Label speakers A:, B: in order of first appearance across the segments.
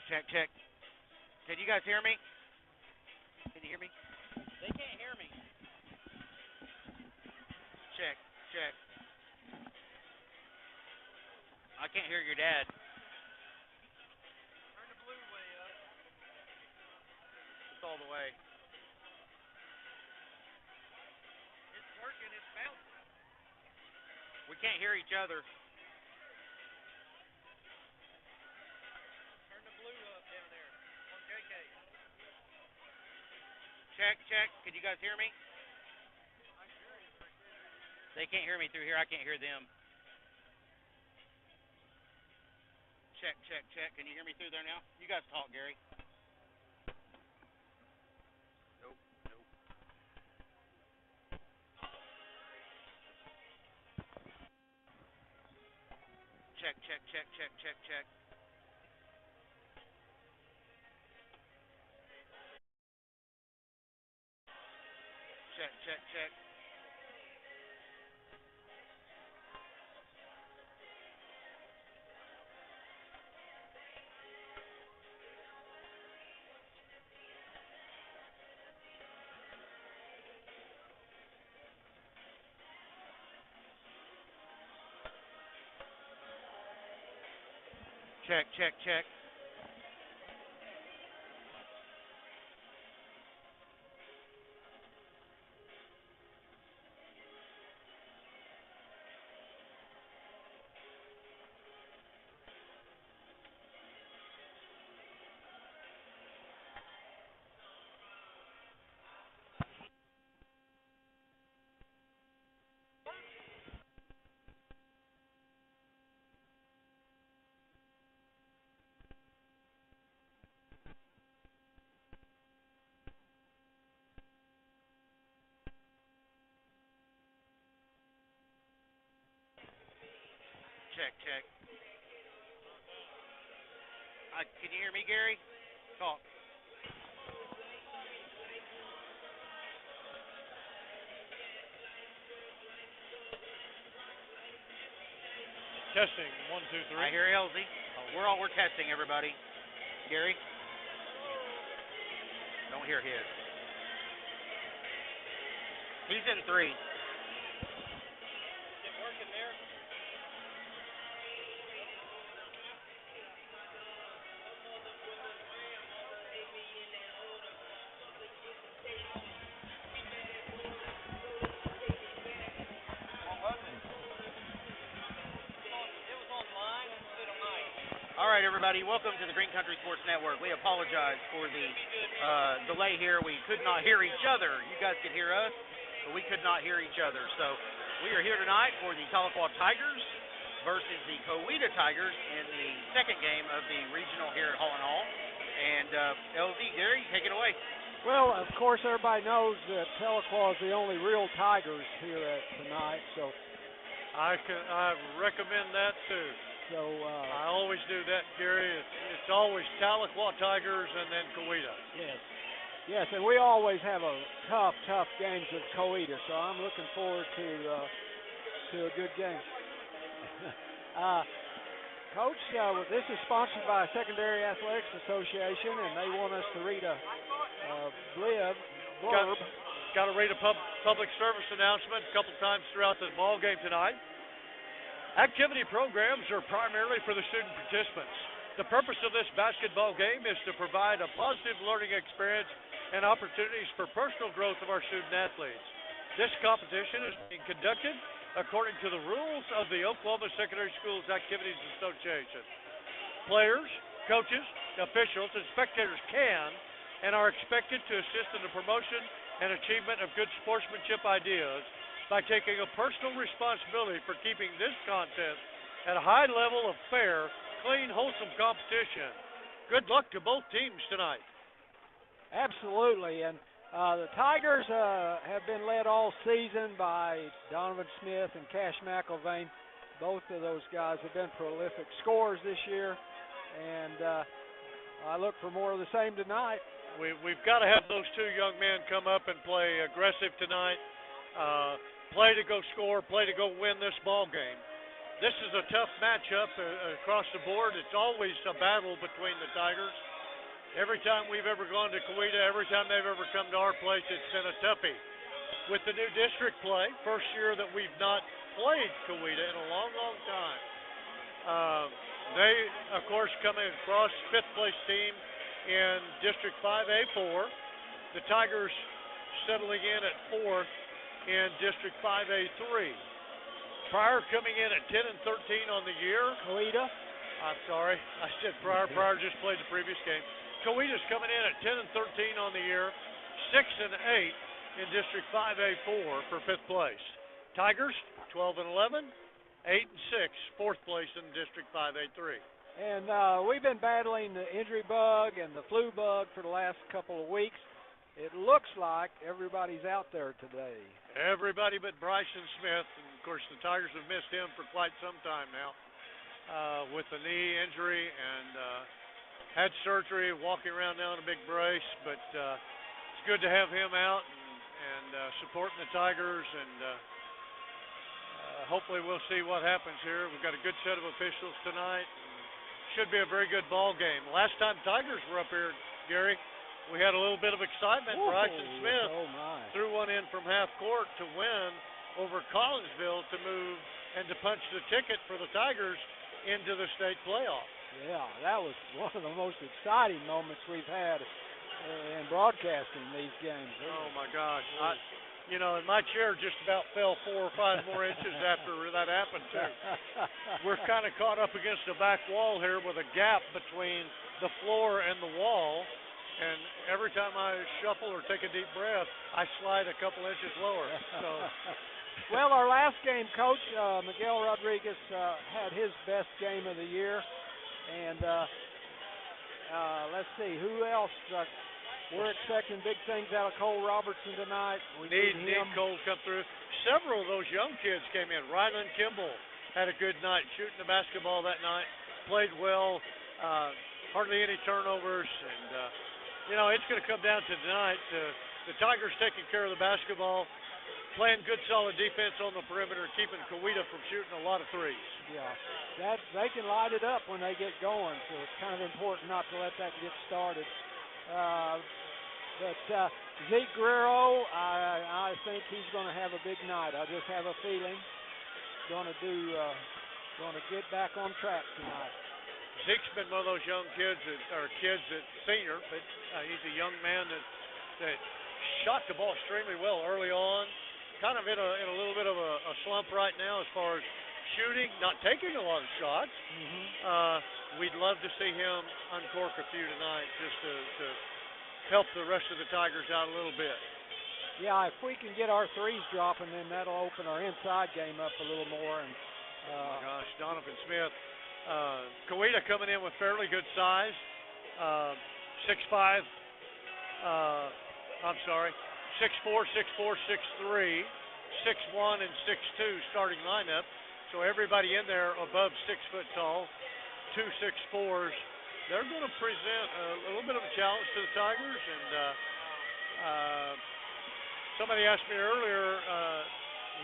A: Check, check. Can you guys hear me? Can you hear me? They can't hear me. Check, check. I can't hear your dad. Turn the blue way up. It's all the way. It's working, it's bouncing. We can't hear each other. Turn the blue up down there on JK. Check, check. Can you guys hear me? They can't hear me through here. I can't hear them. Check, check, check. Can you hear me through there now? You guys talk, Gary. Nope, nope. Check, check, check, check, check, check. Check, check, check. Check, check, check. Check, check. Can you hear me, Gary? Talk.
B: Testing, 1, 2, 3.
A: I hear LZ. We're testing, everybody. Gary? Don't hear his. He's in 3. Is it working there? All right, everybody, welcome to the Green Country Sports Network. We apologize for the delay here. We could not hear each other. You guys could hear us, but we could not hear each other. So we are here tonight for the Tahlequah Tigers versus the Coweta Tigers in the second game of the regional here at Holland Hall. And LZ, Gary, take it away.
C: Well, of course, everybody knows that Tahlequah is the only real Tigers here tonight. So
B: I recommend that too.
C: So
B: I always do that, Gary. It's always Tahlequah Tigers and then Coweta.
C: Yes, yes, and we always have a tough games with Coweta. So I'm looking forward to a good game. Coach, this is sponsored by Secondary Athletics Association, and they want us to read a blurb.
B: Got to read a public service announcement a couple times throughout the ball game tonight. Activity programs are primarily for the student participants. The purpose of this basketball game is to provide a positive learning experience and opportunities for personal growth of our student athletes. This competition is being conducted according to the rules of the Oklahoma Secondary Schools Activities Association. Players, coaches, officials, and spectators can and are expected to assist in the promotion and achievement of good sportsmanship ideas by taking a personal responsibility for keeping this contest at a high level of fair, clean, wholesome competition. Good luck to both teams tonight.
C: Absolutely, and the Tigers have been led all season by Donovan Smith and Cash McIlvain. Both of those guys have been prolific scorers this year, and I look for more of the same tonight.
B: We've got to have those two young men come up and play aggressive tonight. Play to go score, play to go win this ball game. This is a tough matchup across the board. It's always a battle between the Tigers. Every time we've ever gone to Coweta, every time they've ever come to our place, it's been a toughie. With the new district play, first year that we've not played Coweta in a long, long time. They, of course, coming across fifth place team in District 5A4. The Tigers settling in at fourth in District 5A3. Pryor coming in at 10 and 13 on the year.
C: Coweta.
B: I'm sorry, I said Pryor. Pryor just played the previous game. Coweta's coming in at 10 and 13 on the year, 6 and 8 in District 5A4 for fifth place. Tigers 12 and 11, 8 and 6, fourth place in District 5A3.
C: And we've been battling the injury bug and the flu bug for the last couple of weeks. It looks like everybody's out there today.
B: Everybody but Bryson Smith. And of course, the Tigers have missed him for quite some time now with the knee injury and had surgery, walking around now in a big brace. But it's good to have him out and supporting the Tigers. And hopefully we'll see what happens here. We've got a good set of officials tonight. Should be a very good ball game. Last time Tigers were up here, Gary, we had a little bit of excitement. Bryson Smith threw one in from half court to win over Collinsville to move and to punch the ticket for the Tigers into the state playoff.
C: Yeah, that was one of the most exciting moments we've had in broadcasting these games.
B: Oh, my gosh. And my chair just about fell 4 or 5 more inches after that happened, too. We're kind of caught up against the back wall here with a gap between the floor and the wall. And every time I shuffle or take a deep breath, I slide a couple inches lower. So,
C: well, our last game, Coach, Miguel Rodriguez had his best game of the year. And let's see, who else? We're expecting big things out of Cole Robertson tonight. We need
B: Cole to come through. Several of those young kids came in. Ryland Kimball had a good night shooting the basketball that night. Played well. Hardly any turnovers. And, it's going to come down to tonight. The Tigers taking care of the basketball, playing good, solid defense on the perimeter, keeping Coweta from shooting a lot of threes.
C: Yeah, they can light it up when they get going, so it's kind of important not to let that get started. But Zeke Guerrero, I think he's going to have a big night. I just have a feeling going to get back on track tonight.
B: Zeke's been one of those young kids that senior, but he's a young man that shot the ball extremely well early on. Kind of in a little bit of a slump right now as far as shooting, not taking a lot of shots. We'd love to see him uncork a few tonight just to help the rest of the Tigers out a little bit.
C: Yeah, if we can get our threes dropping, then that'll open our inside game up a little more. And
B: oh my gosh, Donovan Smith. Coweta coming in with fairly good size. 6'5". 6'4", 6'4", 6'3", 6'1", and 6'2" starting lineup. So everybody in there above 6 foot tall. 2 6'4s. They're going to present a little bit of a challenge to the Tigers. And somebody asked me earlier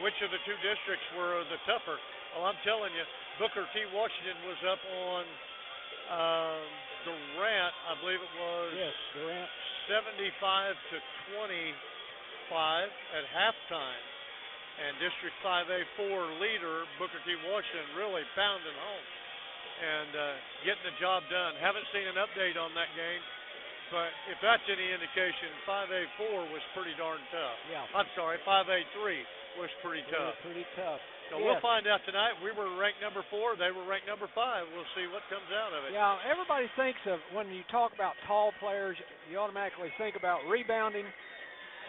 B: which of the two districts were the tougher. Well, I'm telling you, Booker T. Washington was up on Durant, I believe it was.
C: Yes, Durant.
B: 75-25 at halftime. And District 5A4 leader, Booker T. Washington, really pounding home and getting the job done. Haven't seen an update on that game, but if that's any indication, 5A4 was pretty darn tough.
C: Yeah.
B: I'm sorry, 5A3 was pretty tough.
C: Pretty tough.
B: So we'll find out tonight. We were ranked number 4. They were ranked number 5. We'll see what comes out of it.
C: Yeah, everybody thinks of, when you talk about tall players, you automatically think about rebounding,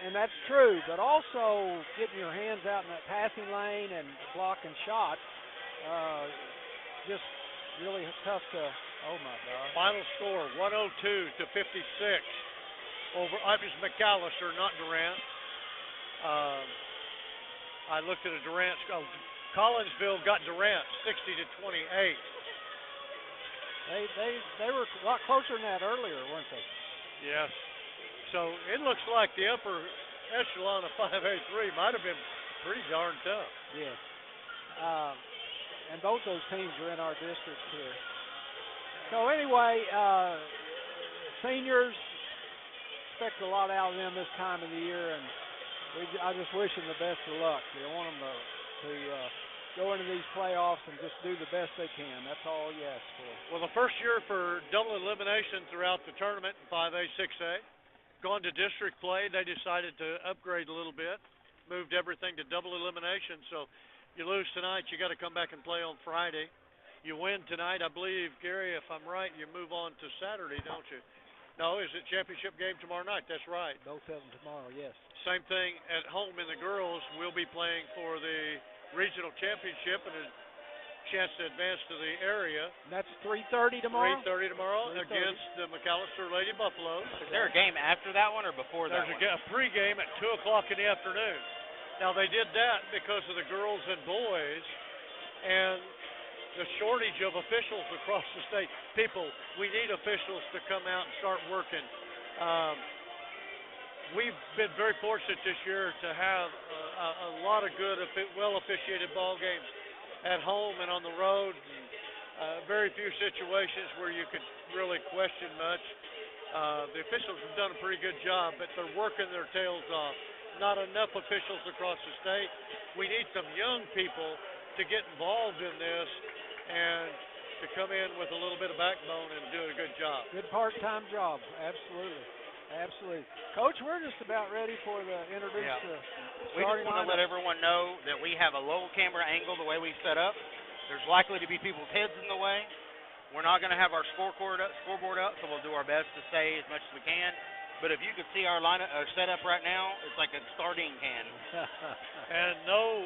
C: and that's true, but also getting your hands out in that passing lane and blocking shots, just really tough to, oh my God.
B: Final score, 102-56 over, I was McAllister, not Durant. I looked at a Durant, Collinsville got Durant 60-28.
C: They were a lot closer than that earlier, weren't they?
B: Yes. So it looks like the upper echelon of 5A3 might have been pretty darn tough.
C: Yes. and both those teams are in our district here. So anyway, seniors, expect a lot out of them this time of the year, and I just wish them the best of luck. I want them to go into these playoffs and just do the best they can. That's all you ask for.
B: Well, the first year for double elimination throughout the tournament in 5A, 6A, going to district play, they decided to upgrade a little bit, moved everything to double elimination. So you lose tonight, you got to come back and play on Friday. You win tonight, I believe, Gary, if I'm right, you move on to Saturday, don't you? No, is it championship game tomorrow night? That's right.
C: Both of them tomorrow, yes.
B: Same thing at home in the girls. We'll be playing for the regional championship and a chance to advance to the area.
C: And that's 3:30 tomorrow?
B: 3:30 tomorrow
C: 3:30.
B: against the McAllister Lady Buffaloes.
A: Is there a game after that one or before that one?
B: There's a pregame at 2 o'clock in the afternoon. Now, they did that because of the girls and boys and the shortage of officials across the state. People, we need officials to come out and start working. We've been very fortunate this year to have a lot of good, well-officiated ball games at home and on the road. Very few situations where you could really question much. The officials have done a pretty good job, but they're working their tails off. Not enough officials across the state. We need some young people to get involved in this and to come in with a little bit of backbone and do a good job.
C: Good part-time job, absolutely. Absolutely. Coach, we're just about ready for the introduce the
A: We just
C: starting
A: want to let
C: lineup.
A: everyone know that we have a low camera angle the way we set up. There's likely to be people's heads in the way. We're not going to have our scoreboard up, so we'll do our best to stay as much as we can. But if you could see our lineup setup right now, it's like a sardine can.
B: And no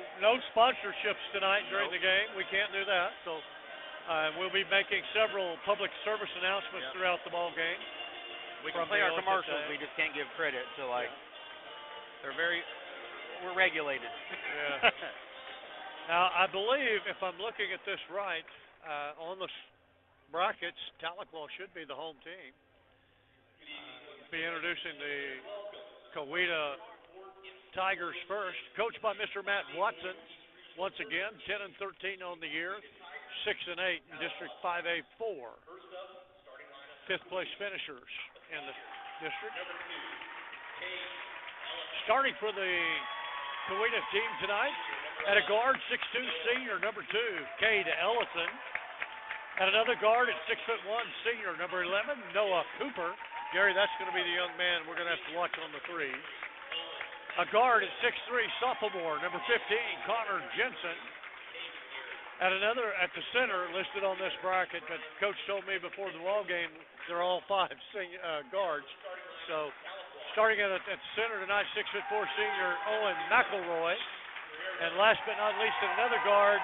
B: sponsorships tonight during the game. We can't do that. So we'll be making several public service announcements throughout the ball game.
A: We can play our commercials. We just can't give credit to we're regulated.
B: Yeah. Now, I believe, if I'm looking at this right, on the brackets, Tahlequah should be the home team. Be introducing the Coweta Tigers first, coached by Mr. Matt Watson. Once again, 10-13 on the year, 6-8 in District 5A4. Fifth place finishers in the district. Starting for the Coweta team tonight, at a guard, 6'2", senior, number 2, Cade Ellison. At another guard at 6'1", senior, number 11, Noah Cooper. Gary, that's going to be the young man we're going to have to watch on the three. A guard at 6'3", sophomore, number 15, Connor Jensen. At the center, listed on this bracket, but Coach told me before the ball game, they're all 5 guards. So, starting at the center tonight, 6'4", senior Owen McElroy. And last but not least, another guard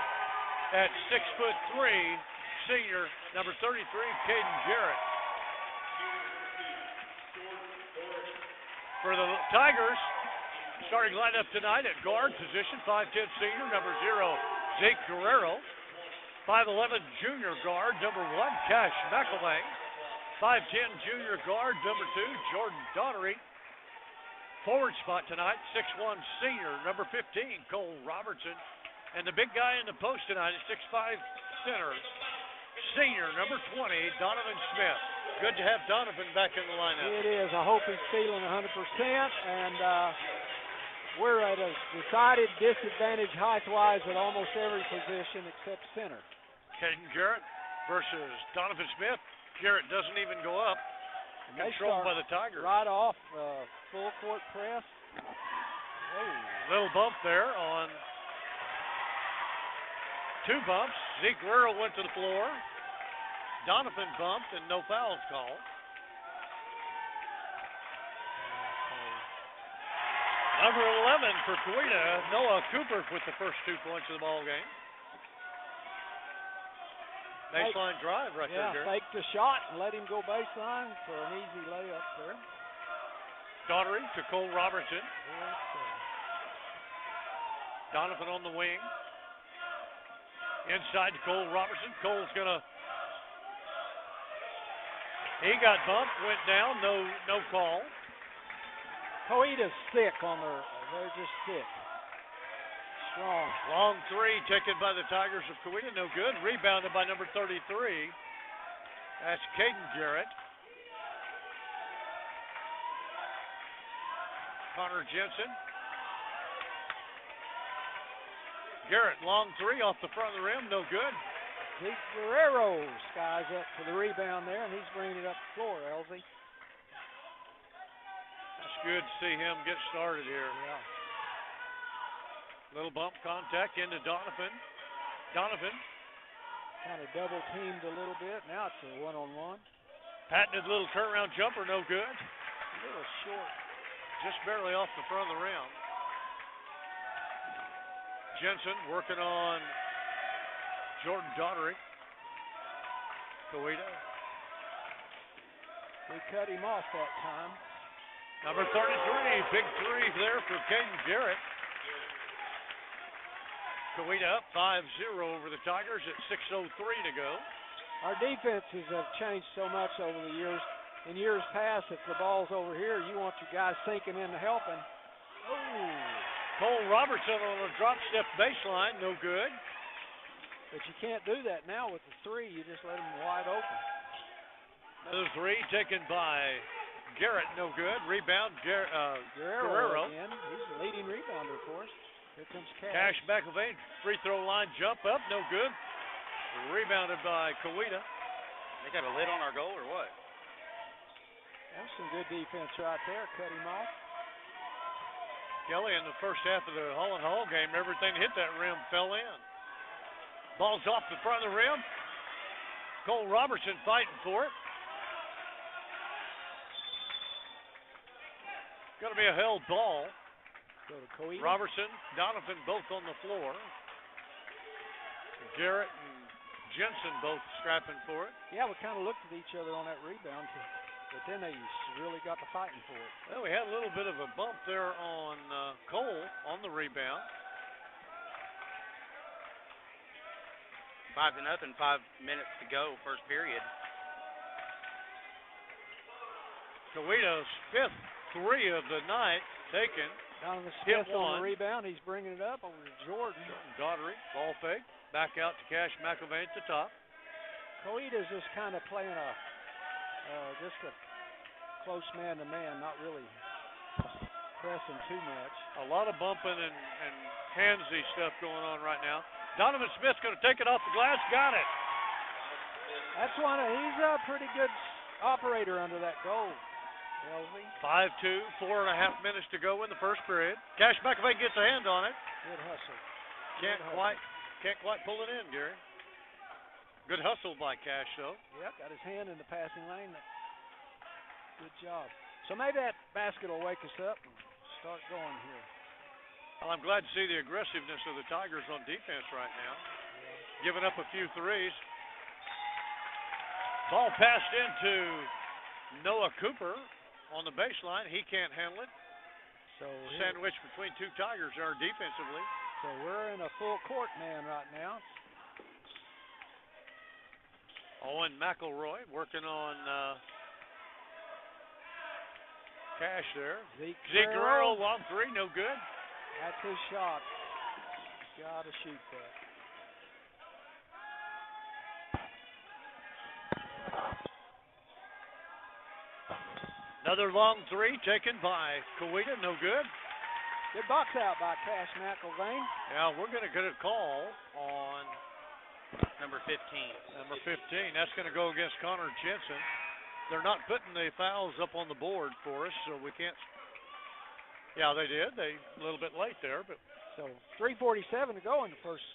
B: at 6'3", senior number 33, Caden Jarrett. For the Tigers, starting lineup tonight at guard position, 5'10", senior number 0, Zeke Guerrero. 5'11", junior guard number 1, Cash McElvain. 5'10", junior guard number 2, Jordan Daughtery. Forward spot tonight, 6'1", senior number 15, Cole Robertson. And the big guy in the post tonight is 6'5", center, senior number 20, Donovan Smith. Good to have Donovan back in the lineup.
C: It is. I hope he's feeling 100%. And we're at a decided disadvantage height-wise at almost every position except center.
B: Caden Jarrett versus Donovan Smith. Jarrett doesn't even go up.
C: And they
B: Controlled
C: start
B: by the Tigers.
C: right off full court press. Oh.
B: Little bump there on 2 bumps. Zeke Guerrero went to the floor. Donovan bumped and no fouls called. Number 11 for Coweta, Noah Cooper with the first 2 points of the ball game. Baseline drive right there.
C: Yeah, faked the shot and let him go baseline for an easy layup there.
B: Daughtery to Cole Robertson. Donovan on the wing. Inside to Cole Robertson. Cole's gonna. He got bumped, went down, no call.
C: Coweta's thick on they're just thick. strong.
B: Long three taken by the Tigers of Coweta, no good. Rebounded by number 33. That's Caden Garrett. Connor Jensen. Garrett, long three off the front of the rim, no good.
C: Zeke Guerrero skies up for the rebound there, and he's bringing it up the floor, Elsie.
B: That's good to see him get started here.
C: Yeah.
B: Little bump contact into Donovan. Donovan.
C: Kind of double teamed a little bit. Now it's a one-on-one.
B: Patented little turnaround jumper, no good.
C: A little short.
B: Just barely off the front of the rim. Jensen working on Jordan Daughtery. Coweta.
C: We cut him off that time.
B: Number 33, big three there for Caden Garrett. Coweta up 5-0 over the Tigers at 6:03 to go.
C: Our defenses have changed so much over the years. In years past, if the ball's over here, you want your guys sinking in to helping. Oh.
B: Cole Robertson on a drop step baseline, no good.
C: But you can't do that now with the three. You just let them wide open.
B: Another three taken by Garrett, no good. Rebound, Guerrero.
C: Again. He's the leading rebounder, of course. Here comes Cash.
B: Cash McElvain, free throw line jump up, no good. Rebounded by Coweta.
A: They got a lid on our goal or what?
C: That's some good defense right there. Cut him off.
B: Kelly in the first half of the Holland Hall game, everything that hit that rim fell in. Ball's off the front of the rim. Cole Robertson fighting for it. Going to be a held ball.
C: Go to Coweta.
B: Robertson, Donovan both on the floor. Garrett and Jensen both strapping for it.
C: Yeah, we kind of looked at each other on that rebound, but then they really got to fighting for it.
B: Well, we had a little bit of a bump there on Cole on the rebound.
A: 5-0, 5 minutes to go, first period.
B: Coweta's fifth three of the night taken.
C: Donovan Smith on the rebound. He's bringing it up over to Jordan.
B: Daughtery, ball fake. Back out to Cash McElvain at the top.
C: Coweta's just kind of playing just a close man-to-man, not really pressing too much.
B: A lot of bumping and handsy stuff going on right now. Donovan Smith's going to take it off the glass. Got it.
C: That's he's a pretty good operator under that goal.
B: 5-2, 4.5 minutes to go in the first period. Cash McElvain gets a hand on it.
C: Good hustle.
B: Can't quite pull it in, Gary. Good hustle by Cash, though.
C: Yep, got his hand in the passing lane. Good job. So maybe that basket will wake us up and start going here.
B: Well, I'm glad to see the aggressiveness of the Tigers on defense right now. Yeah. Giving up a few threes. Ball passed into Noah Cooper on the baseline. He can't handle it.
C: So
B: sandwiched between two Tigers there defensively.
C: So we're in a full court man right now.
B: Owen McElroy working on Cash there.
C: Zeke
B: Guerrero, long three, no good.
C: That's his shot. Gotta shoot that.
B: Another long three taken by Coweta, no good.
C: Good box out by Cash McElvain.
B: Yeah, we're going to get a call on
A: number 15.
B: Number 15. That's going to go against Connor Jensen. They're not putting the fouls up on the board for us, so we can't. Yeah, they did. They a little bit late there, but
C: so 3:47 to go in the first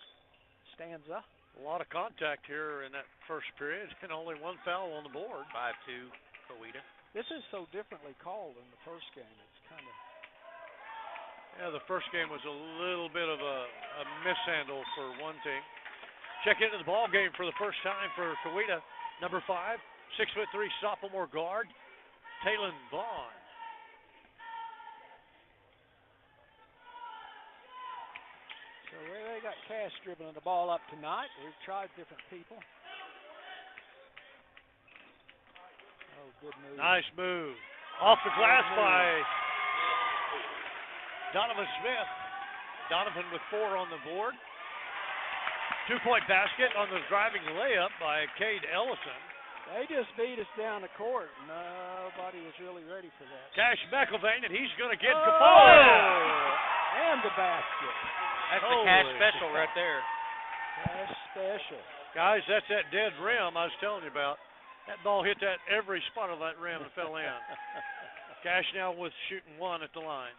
C: stanza.
B: A lot of contact here in that first period, and only one foul on the board.
A: 5-2, Coweta.
C: This is so differently called than the first game. It's kind of.
B: Yeah, the first game was a little bit of a mishandle for one team. Check into the ball game for the first time for Coweta. Number 5, 6'3" sophomore guard, Taylon Vaughn.
C: So they got Cash dribbling the ball up tonight. We've tried different people. Oh, good move.
B: Nice move. Off the glass by Donovan Smith. Donovan with 4 on the board. 2-point basket on the driving layup by Cade Ellison.
C: They just beat us down the court. Nobody was really ready for that.
B: Cash McElvain, and he's going to get
C: And the basket.
A: That's the Cash special right there.
C: Cash special.
B: Guys, that's that dead rim I was telling you about. That ball hit that every spot of that rim and fell in. Cash now with shooting 1 at the line.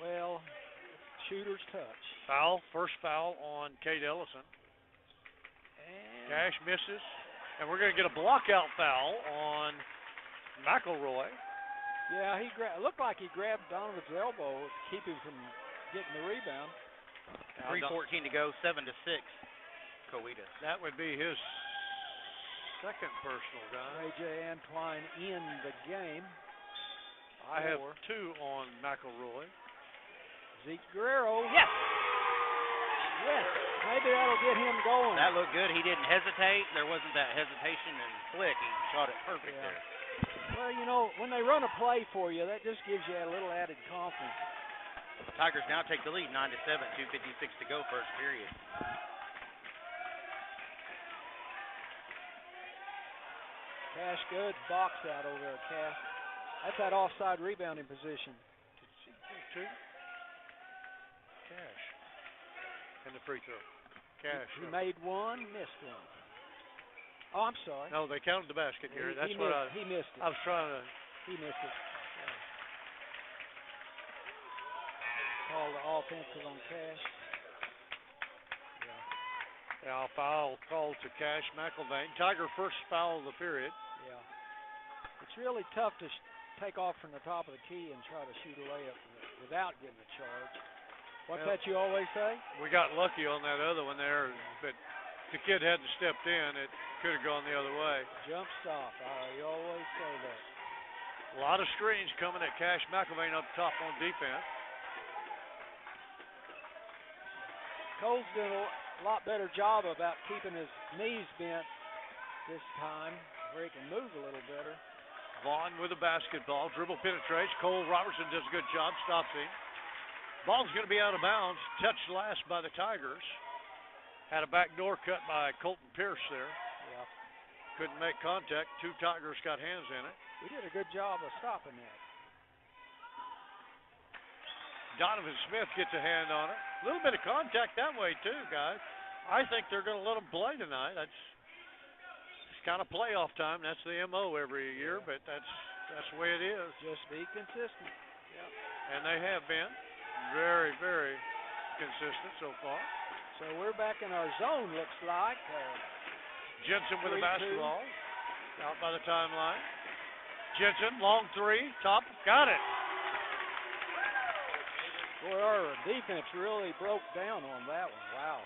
C: Well, shooter's touch.
B: Foul, first foul on Cade Ellison.
C: And
B: Cash misses. And we're going to get a blockout foul on McElroy.
C: yeah, it looked like he grabbed Donovan's elbow to keep him from getting the rebound.
A: 3:14 to go, 7-6. Coweta.
B: That would be his second personal, guy.
C: Ray J. Antwine in the game.
B: I have 2 on McElroy.
C: Zeke Guerrero.
A: Yes.
C: Yes. Maybe that'll get him going.
A: That looked good. He didn't hesitate. There wasn't that hesitation and flick. He shot it perfect there.
C: Well, you know, when they run a play for you, that just gives you a little added confidence.
A: Tigers now take the lead, 9-7, 2:56 to go, first period.
C: Cash good. Box out over there, Cash. That's that offside rebounding position.
B: Two. Cash. And the free throw. Cash.
C: He made 1, missed 1. Oh, I'm sorry.
B: No, they counted the basket, Gary. That's what
C: he missed it.
B: I was trying to.
C: He missed it. Call the offensive on Cash.
B: Yeah, foul called to Cash McElvain. Tiger first foul of the period.
C: Yeah. It's really tough to take off from the top of the key and try to shoot a layup without getting a charge. What's that you always say?
B: We got lucky on that other one there, but if the kid hadn't stepped in, it could have gone the other way.
C: Jump stop. You always say that.
B: A lot of screens coming at Cash McElvain up top on defense.
C: Cole's doing a lot better job about keeping his knees bent this time, where he can move a little better.
B: Vaughn with a basketball. Dribble penetrates. Cole Robertson does a good job. Stops him. Ball's going to be out of bounds. Touched last by the Tigers. Had a backdoor cut by Colton Pierce there.
C: Yeah.
B: Couldn't make contact. 2 Tigers got hands in it.
C: We did a good job of stopping that.
B: Donovan Smith gets a hand on it. A little bit of contact that way too, guys. I think they're going to let them play tonight. It's kind of playoff time. That's the MO every year, but that's the way it is.
C: Just be consistent.
B: Yeah. And they have been very, very consistent so far.
C: So we're back in our zone, looks like.
B: Jensen with a
C: 3-2.
B: basketball. Out by the timeline. Jensen, long 3, top, got it.
C: Boy, our defense really broke down on that one. Wow.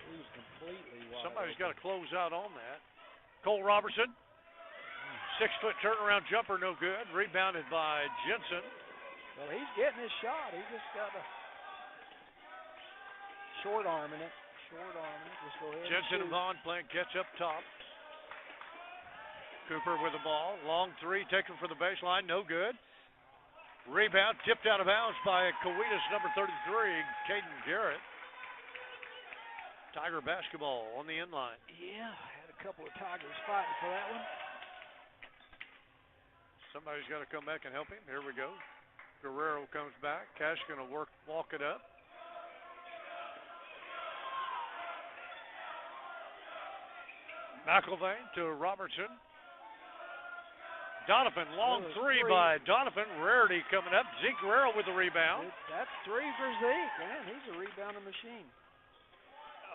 C: He was completely wide
B: Somebody's
C: open.
B: got to close out on that. Cole Robertson. 6-foot turnaround jumper, no good. Rebounded by Jensen.
C: Well, he's getting his shot. He just got a short arming it. Just go ahead
B: Jensen and Vaughn playing catch up top. Cooper with the ball. Long 3 taken for the baseline. No good. Rebound tipped out of bounds by Coweta's number 33, Caden Garrett. Tiger basketball on the inline.
C: Yeah, had a couple of Tigers fighting for that one.
B: Somebody's got to come back and help him. Here we go. Guerrero comes back. Cash going to walk it up. McElvain to Robertson. Donovan, long 3 by Donovan. Rarity coming up. Zeke Guerrero with the rebound.
C: That's 3 for Zeke. Man, he's a rebounding machine.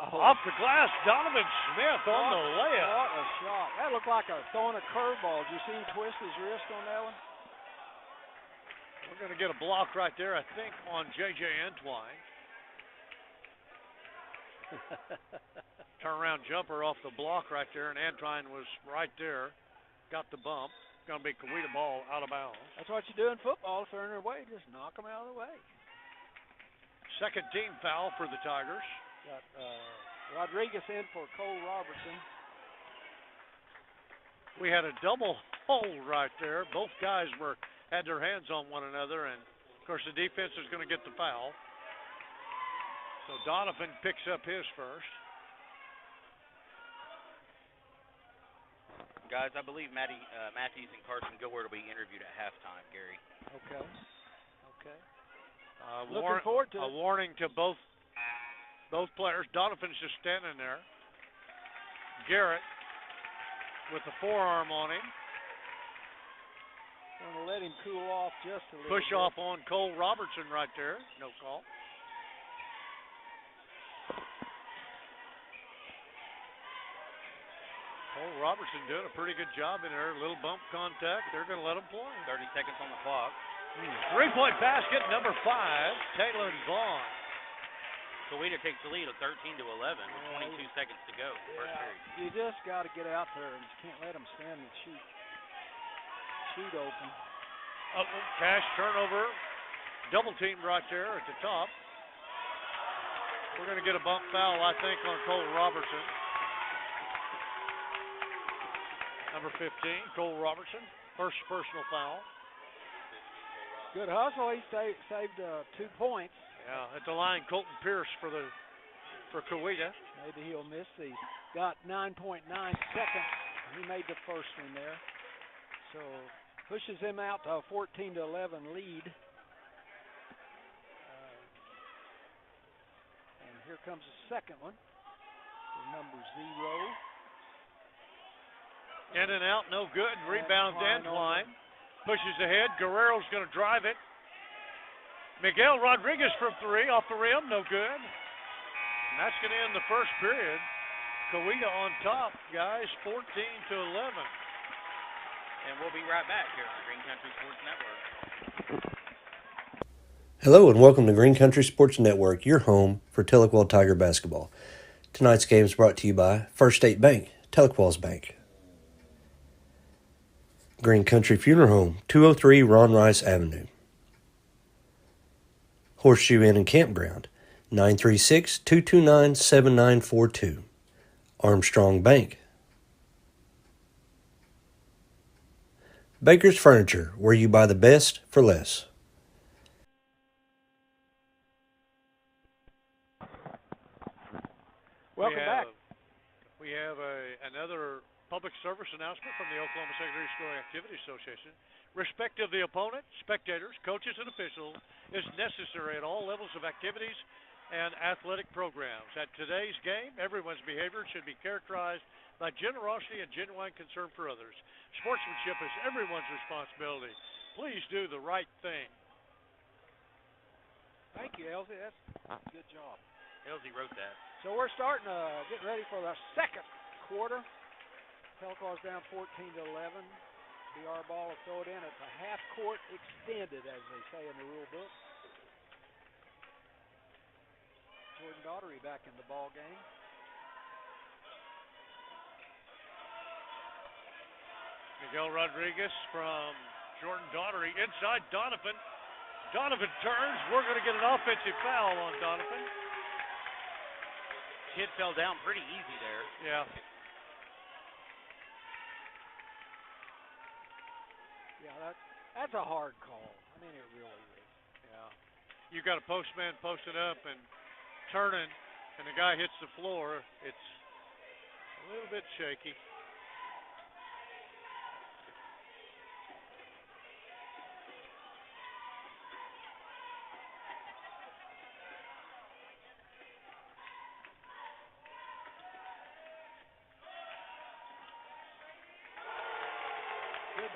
B: Off the glass, Donovan Smith on the layup.
C: What a shot. That looked like throwing a curveball. Did you see him twist his wrist on that one?
B: We're going to get a block right there, I think, on J.J. Antwine. Turnaround jumper off the block right there, and Antwine was right there. Got the bump. Going to be Coweta ball out of bounds.
C: That's what you do in football. If they're in their way, just knock them out of the way.
B: Second team foul for the Tigers.
C: Got Rodriguez in for Cole Robertson.
B: We had a double hold right there. Both guys had their hands on one another, and of course the defense is going to get the foul. So Donovan picks up his first.
A: Guys, I believe Matthews and Carson Gilbert will be interviewed at halftime, Gary.
C: Okay. Okay.
B: Looking
C: forward to
B: a
C: it.
B: warning to both players. Donovan's just standing there. Garrett with the forearm on him.
C: Going to let him cool off just a little
B: Push
C: bit.
B: off on Cole Robertson right there. No call. Cole Robertson doing a pretty good job in there. A little bump contact. They're going to let him play.
A: 30 seconds on the clock.
B: 3-point basket, number 5, Taylor Vaughn.
A: Coweta takes the lead of 13-11 with 22 seconds to go. First period.
C: You just got to get out there and you can't let them stand and shoot open.
B: Cash turnover. Double teamed right there at the top. We're going to get a bump foul, I think, on Cole Robertson. Number 15, Cole Robertson. First personal foul.
C: Good hustle. He saved 2 points.
B: Yeah, at the line, Colton Pierce for Coweta.
C: Maybe he'll miss these. Got 9.9 seconds. He made the first one there. So pushes him out to a 14-11 lead. And here comes the second one. Number 0.
B: In and out, no good. Rebounds Antwine. Pushes ahead. Guerrero's going to drive it. Miguel Rodriguez from 3 off the rim, no good. And that's going to end the first period. Coweta on top, guys, 14-11.
A: And we'll be right back here on the Green Country Sports Network.
D: Hello and welcome to Green Country Sports Network, your home for Tahlequah Tiger basketball. Tonight's game is brought to you by First State Bank, Tahlequah's bank. Green Country Funeral Home, 203 Ron Rice Avenue. Horseshoe Inn and Campground, 936-229-7942. Armstrong Bank. Baker's Furniture, where you buy the best for less.
C: Welcome back.
B: We have another public service announcement from the Oklahoma Secondary School Activity Association. Respect of the opponent, spectators, coaches, and officials is necessary at all levels of activities and athletic programs. At today's game, everyone's behavior should be characterized by generosity and genuine concern for others. Sportsmanship is everyone's responsibility. Please do the right thing.
C: Thank you, Elsie. That's a good job.
A: Elsie wrote that.
C: So we're starting to get ready for the second quarter. Tahlequah's down 14-11. BR ball will throw it in at the half court extended, as they say in the rule book. Jordan Daughtery back in the ball game.
B: Miguel Rodriguez from Jordan Daughtery inside Donovan. Donovan turns. We're going to get an offensive foul on Donovan.
A: Kid fell down pretty easy there.
B: Yeah.
C: Yeah, that's a hard call. I mean, it really is.
B: Yeah. You got a postman posted up and turning, and the guy hits the floor. It's a little bit shaky.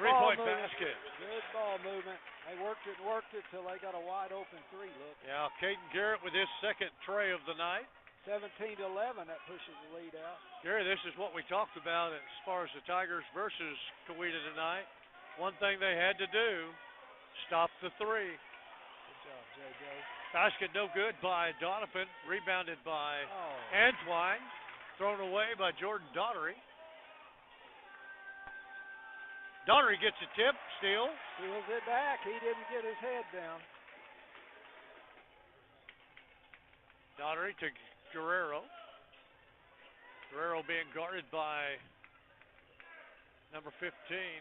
B: Three-point basket.
C: Good ball movement. They worked it till they got a wide open 3 look.
B: Yeah, Caden Garrett with his second tray of the night.
C: 17-11, that pushes the lead out.
B: Gary, this is what we talked about as far as the Tigers versus Coweta tonight. One thing they had to do, stop the 3.
C: Good job, J.J.
B: Basket no good by Donovan. Rebounded by Antwine. Thrown away by Jordan Daughtery. Daughtery gets a tip, steals
C: it back. He didn't get his head down.
B: Daughtery to Guerrero. Guerrero being guarded by number 15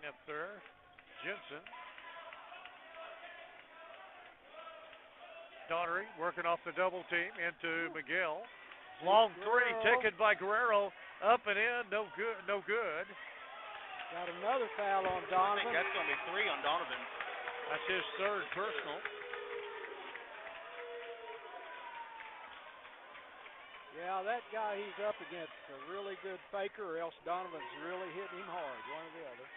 B: up there, Jensen. Daughtery working off the double team into Miguel. Long three taken by Guerrero. Up and in, no good, no good.
C: Got another foul on
A: I
C: Donovan.
A: think that's going to be 3 on Donovan.
B: That's his third personal.
C: Yeah, that guy he's up against a really good faker, or else Donovan's really hitting him hard, one or the other.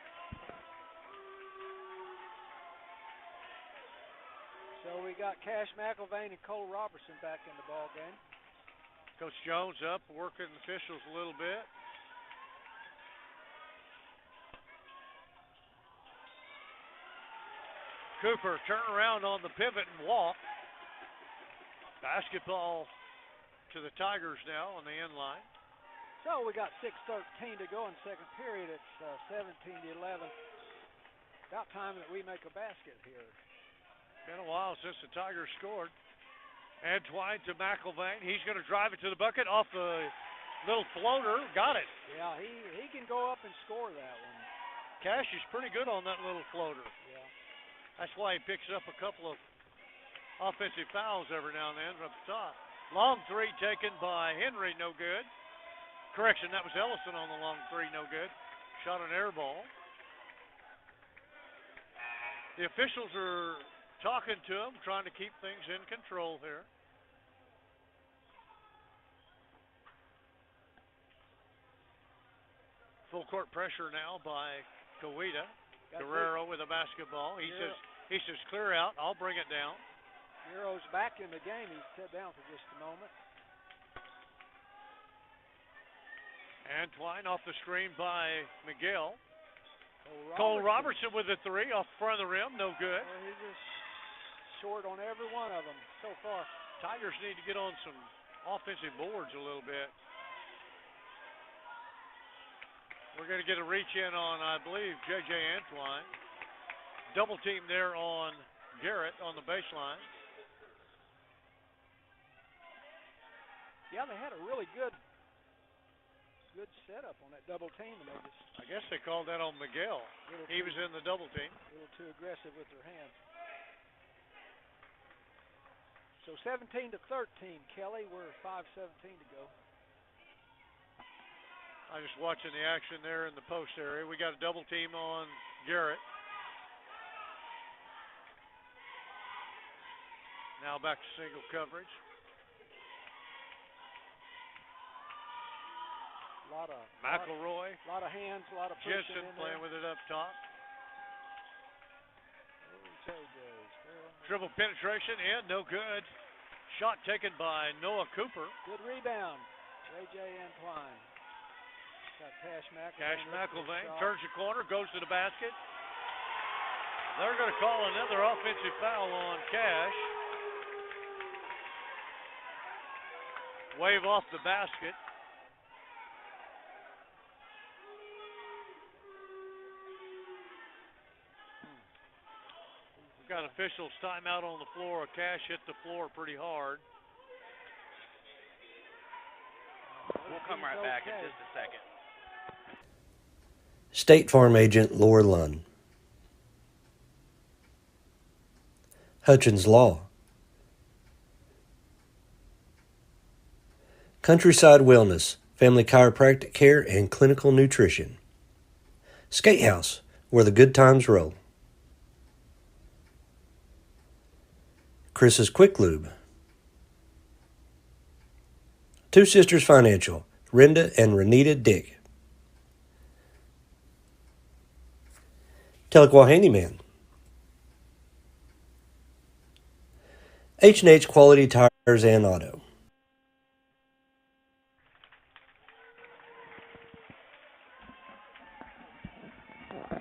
C: So we got Cash McIlvain and Cole Robertson back in the ball game.
B: Coach Jones up, working the officials a little bit. Cooper turn around on the pivot and walk. Basketball to the Tigers now on the end line.
C: So we got 6:13 to go in second period. It's 17-11. About time that we make a basket here.
B: Been a while since the Tigers scored. Antwine to McIlvain. He's going to drive it to the bucket off the little floater. Got it.
C: Yeah, he can go up and score that one.
B: Cash is pretty good on that little floater.
C: Yeah.
B: That's why he picks up a couple of offensive fouls every now and then up the top. Long three taken by Henry, no good. Correction, that was Ellison on the long three, no good. Shot an air ball. The officials are talking to him, trying to keep things in control here. Full court pressure now by Coweta. Guerrero with a basketball. He says clear out. I'll bring it down.
C: Guerrero's back in the game. He's set down for just a moment.
B: Antwine off the screen by Miguel.
C: Cole
B: Robertson with the three off front of the rim, no good.
C: Well, he's just short on every one of them so far.
B: Tigers need to get on some offensive boards a little bit. We're going to get a reach in on, I believe, J.J. Antwine. Double team there on Garrett on the baseline.
C: Yeah, they had a really good setup on that double team, and they just,
B: I guess they called that on Miguel. He was in the double team.
C: A little too aggressive with their hands. So 17-13, Kelly. We're 5:17 to go.
B: I'm just watching the action there in the post area. We got a double team on Garrett. Now back to single coverage. McElroy.
C: A lot of hands, a lot of pushing
B: Jensen
C: in
B: playing
C: there.
B: with it up top.
C: JJ's.
B: Dribble penetration in, no good. Shot taken by Noah Cooper.
C: Good rebound. J.J. Antwine. Got Cash McIlvain.
B: Cash McIlvain turns the corner, goes to the basket. They're going to call another offensive foul on Cash. Wave off the basket. We've got officials timeout on the floor. Cash hit the floor pretty hard.
A: We'll come right back in just a second.
D: State Farm Agent Laura Lunn. Hutchins Law. Countryside Wellness, Family Chiropractic Care and Clinical Nutrition. Skate House, where the good times roll. Chris's Quick Lube. Two Sisters Financial, Renda and Renita Dick. Tahlequah Handyman. H&H Quality Tires and Auto.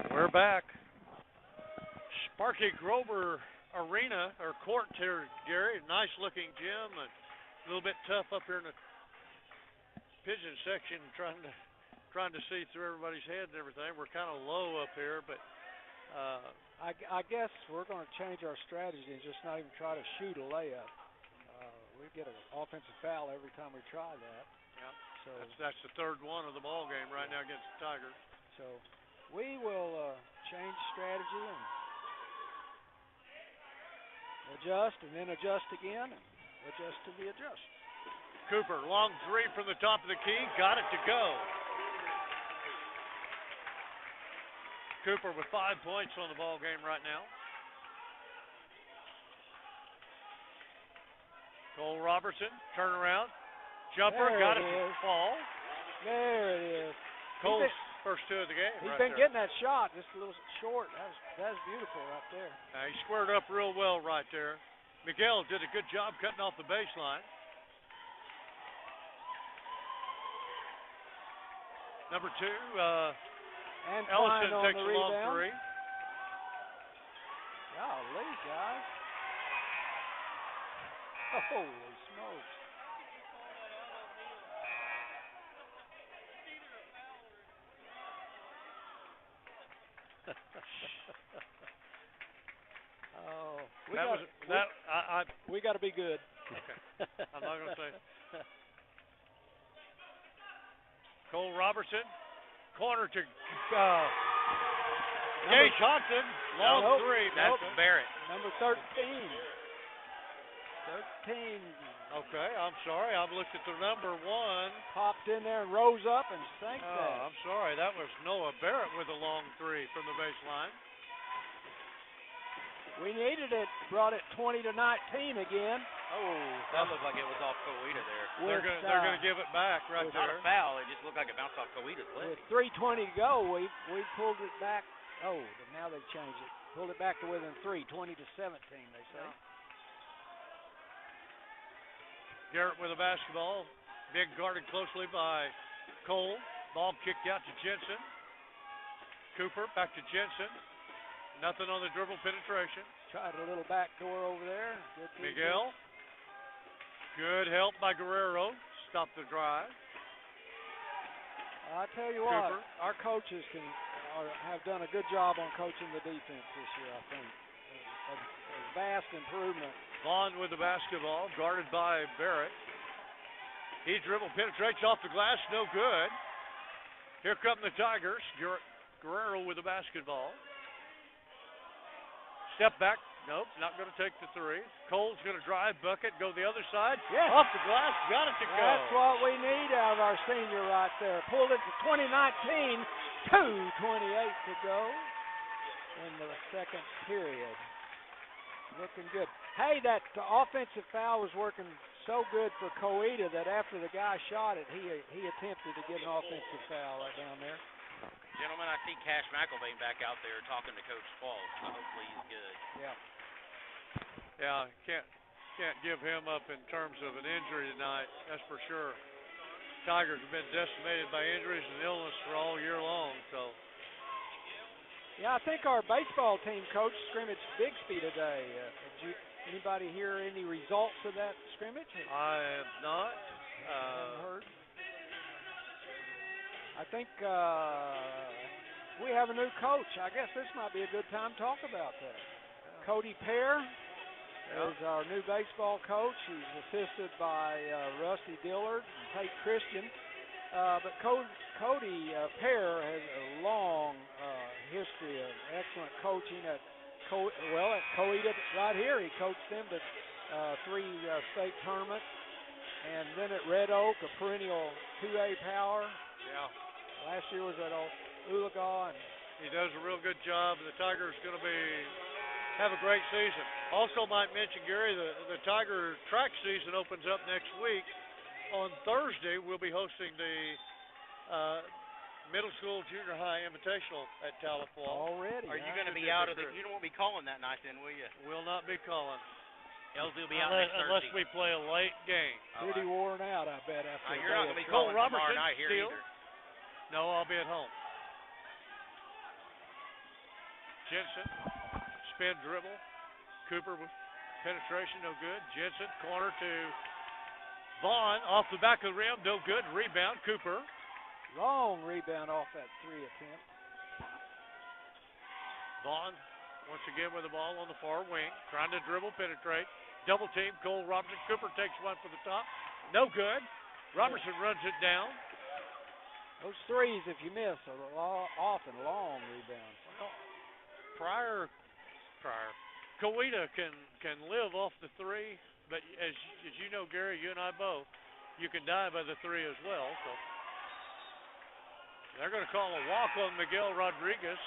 B: We're back. Sparky Grover Arena, or court here, Gary. Nice looking gym. A little bit tough up here in the pigeon section trying to see through everybody's head and everything. We're kind of low up here, but
C: I guess we're going to change our strategy and just not even try to shoot a layup. We get an offensive foul every time we try that.
B: Yeah.
C: So
B: that's the third one of the ball game right now against the Tigers.
C: So we will change strategy and adjust, and then adjust again, and adjust to the adjust.
B: Cooper, long three from the top of the key, got it to go. Cooper with 5 points on the ball game right now. Cole Robertson, turnaround, jumper,
C: There
B: got
C: it
B: it to
C: is.
B: fall.
C: There it is.
B: Cole's first two of the game.
C: He's
B: right
C: been
B: there.
C: getting that shot just a little short. That was beautiful right there.
B: He squared up real well right there. Miguel did a good job cutting off the baseline. Number two,
C: And
B: Ellison
C: Klein on
B: takes
C: the
B: a long
C: rebound.
B: three.
C: Golly, guys. Holy smokes. Oh, we got to be good.
B: Okay. I'm not going to say. Cole Robertson, corner to Gage Hodson, long
C: Nope.
B: three.
A: That's Barrett.
C: Number 13. 13
B: Okay, I'm sorry. I've looked at the number one.
C: popped in there and rose up and sank
B: Oh,
C: that.
B: I'm sorry. That was Noah Barrett with a long three from the baseline.
C: We needed it. Brought it 20-19 again.
A: Oh, that looked like it was off Coweta there.
B: They're gonna give it back right
A: Not
B: there.
A: a foul. It just looked like it bounced off Coweta's leg.
C: With 3:20 to go, we pulled it back. Oh, now they've changed it. Pulled it back to within 3, 20-17, they say.
B: Garrett with a basketball, being guarded closely by Cole. Ball kicked out to Jensen. Cooper back to Jensen. Nothing on the dribble penetration.
C: Tried a little back door over there. Good defense.
B: Miguel. Good help by Guerrero. Stop the drive.
C: I tell you what,
B: Cooper.
C: our coaches have done a good job on coaching the defense this year, I think. A vast improvement.
B: Vaughn with the basketball, guarded by Barrett. He dribble penetrates off the glass, no good. Here come the Tigers. Guerrero with the basketball. Step back. Nope, not going to take the three. Cole's going to drive, bucket, go the other side.
C: Yes.
B: Off the glass, got it to go.
C: That's what we need out of our senior right there. Pulled it to 2019, 2:28 to go in the second period. Looking good. Hey, that offensive foul was working so good for Coweta that after the guy shot it, he attempted to get an offensive foul right down there.
A: Gentlemen, I see Cash McElvain back out there talking to Coach Paul. So hopefully he's good.
C: Yeah.
B: Yeah, can't give him up in terms of an injury tonight. That's for sure. Tigers have been decimated by injuries and illness for all year long. So.
C: Yeah, I think our baseball team coach scrimmaged Bixby today. Did anybody hear any results of that scrimmage?
B: I have not.
C: Haven't heard. I think we have a new coach. I guess this might be a good time to talk about that. Cody Pear is our new baseball coach. He's assisted by Rusty Dillard and Tate Christian. But Cody Pear has a long history of excellent coaching at Coweta right here. He coached them to 3 state tournaments. And then at Red Oak, a perennial 2A power.
B: Yeah.
C: Last year was at Oolagaw.
B: He does a real good job. The Tigers going to have a great season. Also might mention, Gary, the Tiger track season opens up next week. On Thursday, we'll be hosting the Middle School Junior High Invitational at Tahlequah.
C: Already.
A: Are you going to be out of the? You won't be calling that night then, will you?
B: Will not be calling.
A: LZ will be out next
B: Unless
A: Thursday.
B: we play a late game.
C: Pretty worn out, I bet, after
A: You're not going to be
B: Cole
A: calling tomorrow
B: Robertson,
A: night here
B: steal.
A: either.
B: No, I'll be at home. Jensen, spin dribble. Cooper with penetration, no good. Jensen, corner to Vaughn, off the back of the rim, no good. Rebound, Cooper.
C: Long rebound off that 3 attempt.
B: Vaughn, once again with the ball on the far wing, trying to dribble, penetrate. Double team, Cole Robertson. Cooper takes one for the top. No good. Robertson runs it down.
C: Those threes, if you miss, are often long rebounds.
B: Prior. Coweta can live off the three, but as you know, Gary, you and I both, you can die by the three as well. So they're going to call a walk on Miguel Rodriguez.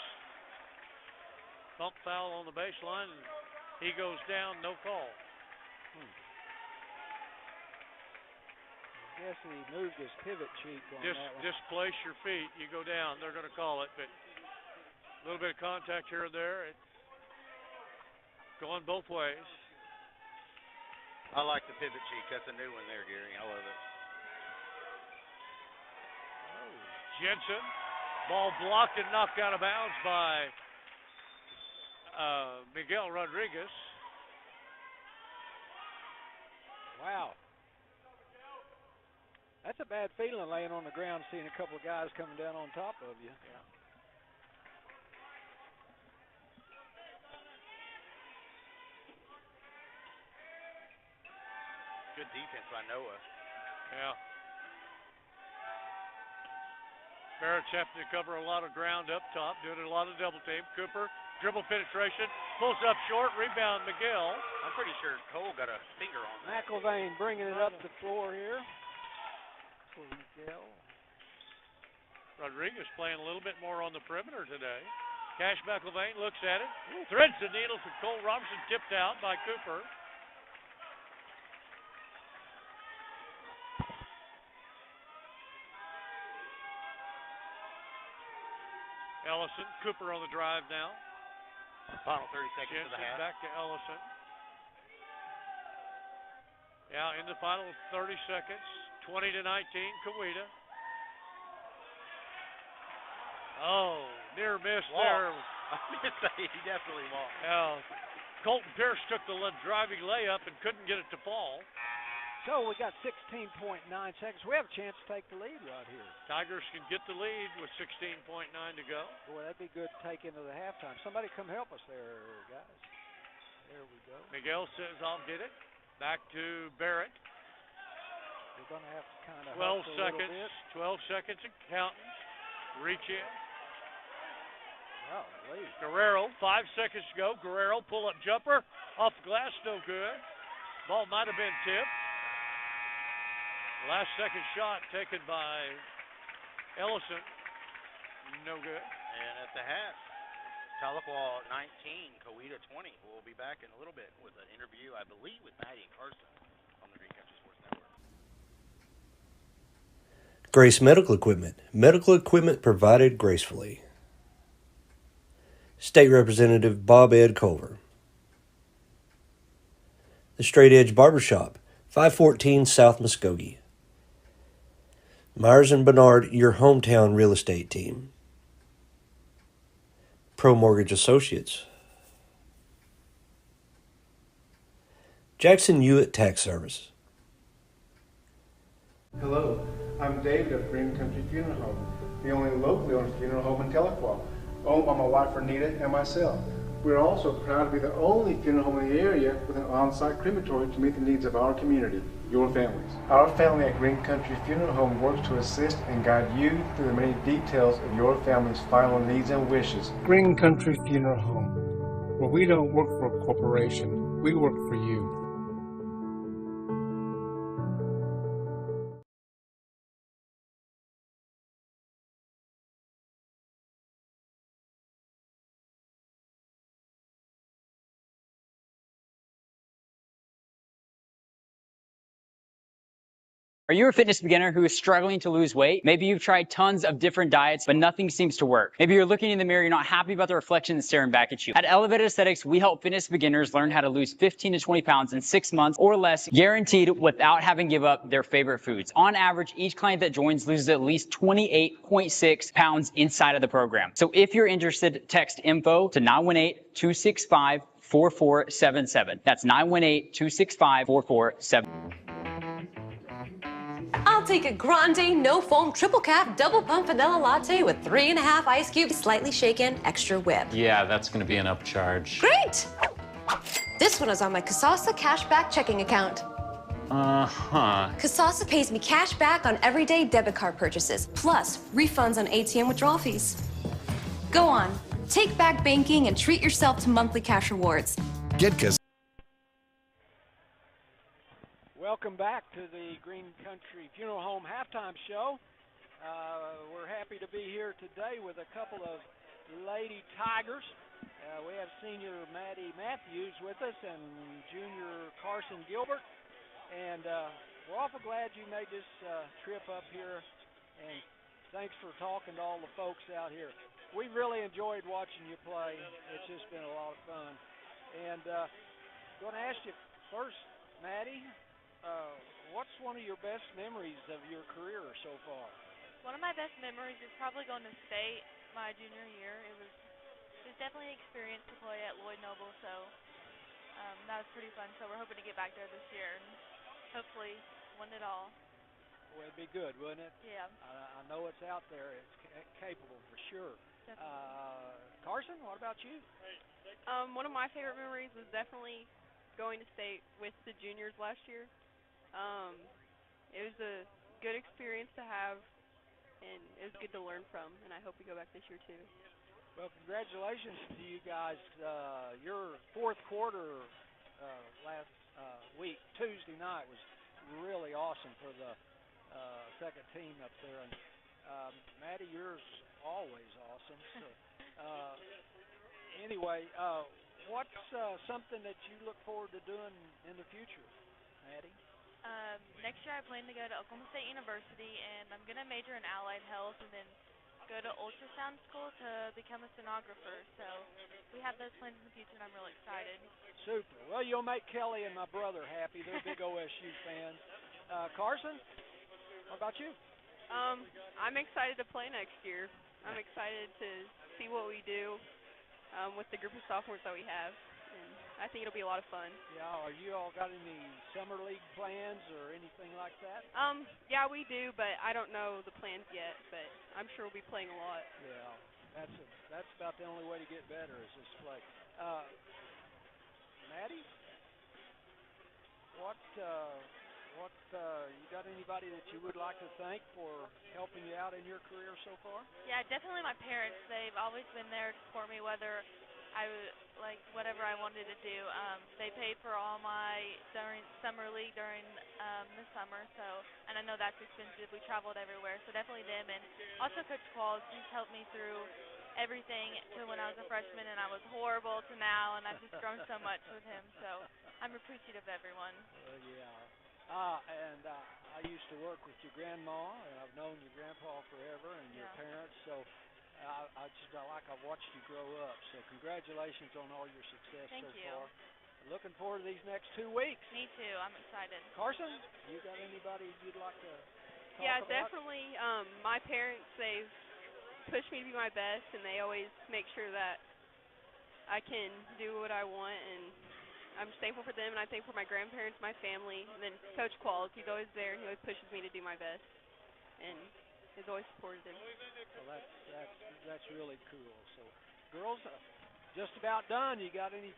B: Bump foul on the baseline, and he goes down, no call.
C: I guess he moved his pivot cheek on that one.
B: Displace your feet, you go down. They're going to call it, but a little bit of contact here and there. It's going both ways.
A: I like the pivot cheek. That's a new one there, Gary. I love it.
B: Jensen, ball blocked and knocked out of bounds by Miguel Rodriguez.
C: Wow. That's a bad feeling laying on the ground seeing a couple of guys coming down on top of you.
B: Yeah.
A: Good defense by Noah.
B: Yeah. Barrett's having to cover a lot of ground up top, doing a lot of double team. Cooper, dribble penetration, pulls up short, rebound Miguel.
A: I'm pretty sure Cole got a finger on that.
C: McIlvain bringing it up the floor here for Miguel.
B: Rodriguez playing a little bit more on the perimeter today. Cash McIlvain looks at it, threads the needle for Cole Robertson, tipped out by Cooper. Ellison, Cooper on the drive now.
A: Final 30 seconds of the half.
B: Back to Ellison. Yeah, in the final 30 seconds, 20-19, Coweta. Oh, near miss there.
A: I was going to say, he definitely walked.
B: Yeah, Colton Pierce took the driving layup and couldn't get it to fall.
C: So we got 16.9 seconds. We have a chance to take the lead right here.
B: Tigers can get the lead with 16.9 to go.
C: Boy, that'd be good to take into the halftime. Somebody come help us there, guys. There we go.
B: Miguel says, I'll get it. Back to Barrett.
C: We're going to have to kind of
B: 12 seconds. 12 seconds and counting. Reach in.
C: Oh,
B: Guerrero, 5 seconds to go. Guerrero, pull-up jumper. Off the glass, no good. Ball might have been tipped. Last second shot taken by Ellison. No good.
A: And at the half, Tahlequah 19, Coweta 20. We'll be back in a little bit with an interview, I believe, with Maddie and Carson on the Green Country Sports Network.
D: Grace Medical Equipment. Medical equipment provided gracefully. State Representative Bob Ed Culver. The Straight Edge Barbershop, 514 South Muskogee. Myers and Bernard, your hometown real estate team. Pro Mortgage Associates. Jackson Hewitt Tax Service.
E: Hello, I'm David of Green Country Funeral Home, the only locally owned funeral home in Tahlequah, owned by my wife Renita and myself. We're also proud to be the only funeral home in the area with an on-site crematory to meet the needs of our community, your families. Our family at Green Country Funeral Home works to assist and guide you through the many details of your family's final needs and wishes. Green Country Funeral Home, where we don't work for a corporation, we work for you.
F: Are you a fitness beginner who is struggling to lose weight? Maybe you've tried tons of different diets, but nothing seems to work. Maybe you're looking in the mirror, you're not happy about the reflection that's staring back at you. At Elevated Aesthetics, we help fitness beginners learn how to lose 15 to 20 pounds in 6 months or less, guaranteed without having to give up their favorite foods. On average, each client that joins loses at least 28.6 pounds inside of the program. So if you're interested, text info to 918-265-4477. That's 918-265-4477.
G: I'll take a grande, no foam, triple cap, double pump vanilla latte with 3.5 ice cubes, slightly shaken, extra whip.
H: Yeah, that's gonna be an upcharge.
G: Great! This one is on my Coweta cashback checking account. Coweta pays me cash back on everyday debit card purchases, plus refunds on ATM withdrawal fees. Go on, take back banking and treat yourself to monthly cash rewards.
I: Get Casella.
C: Welcome back to the Green Country Funeral Home halftime show. We're happy to be here today with a couple of Lady Tigers. We have senior Maddie Matthews with us and junior Carson Gilbert. And we're awful glad you made this trip up here. And thanks for talking to all the folks out here. We really enjoyed watching you play. It's just been a lot of fun. And going to ask you first, Maddie, what's one of your best memories of your career so far?
J: One of my best memories is probably going to state my junior year. It was definitely an experience to play at Lloyd Noble, so that was pretty fun. So we're hoping to get back there this year and hopefully win it all.
C: Well, it'd be good, wouldn't it?
J: Yeah.
C: I know it's out there. It's capable for sure.
J: Definitely.
C: Carson, what about you?
K: One of my favorite memories was definitely going to state with the juniors last year. It was a good experience to have, and it was good to learn from, and I hope we go back this year too.
C: Well, congratulations to you guys. Your fourth quarter last week, Tuesday night, was really awesome for the second team up there. And Maddie, yours always awesome. So, anyway, what's something that you look forward to doing in the future, Maddie?
J: Next year I plan to go to Oklahoma State University, and I'm going to major in allied health and then go to ultrasound school to become a sonographer. So we have those plans in the future, and I'm really excited.
C: Super. Well, you'll make Kelly and my brother happy. They're big OSU fans. Carson, what about you?
K: I'm excited to play next year. I'm excited to see what we do with the group of sophomores that we have. And I think it'll be a lot of fun.
C: Yeah, are you all got any summer league plans or anything like that?
K: Yeah, we do, but I don't know the plans yet. But I'm sure we'll be playing a lot.
C: Yeah, that's about the only way to get better is this play. Maddie, what you got anybody that you would like to thank for helping you out in your career so far?
J: Yeah, definitely my parents. They've always been there to support me, whether I like whatever I wanted to do. They paid for all my during summer league during the summer, so and I know that's expensive. We traveled everywhere, so definitely them, and also Coach Qualls. He's helped me through everything to when I was a freshman, and I was horrible to now, and I've just grown so much with him. So I'm appreciative of everyone.
C: And I used to work with your grandma, and I've known your grandpa forever, and your parents. So I've watched you grow up. So congratulations on all your success
J: Thank
C: so
J: you.
C: far. Looking forward to these next 2 weeks.
J: Me too. I'm excited.
C: Carson, you got anybody you'd like to talk about?
K: Definitely. My parents, they've pushed me to be my best, and they always make sure that I can do what I want, and I'm just thankful for them, and I'm thankful for my grandparents, my family, and then Coach Qualls. He's always there, and he always pushes me to do my best, and is always supportive.
C: Well, that's really cool. So, girls, just about done. You got any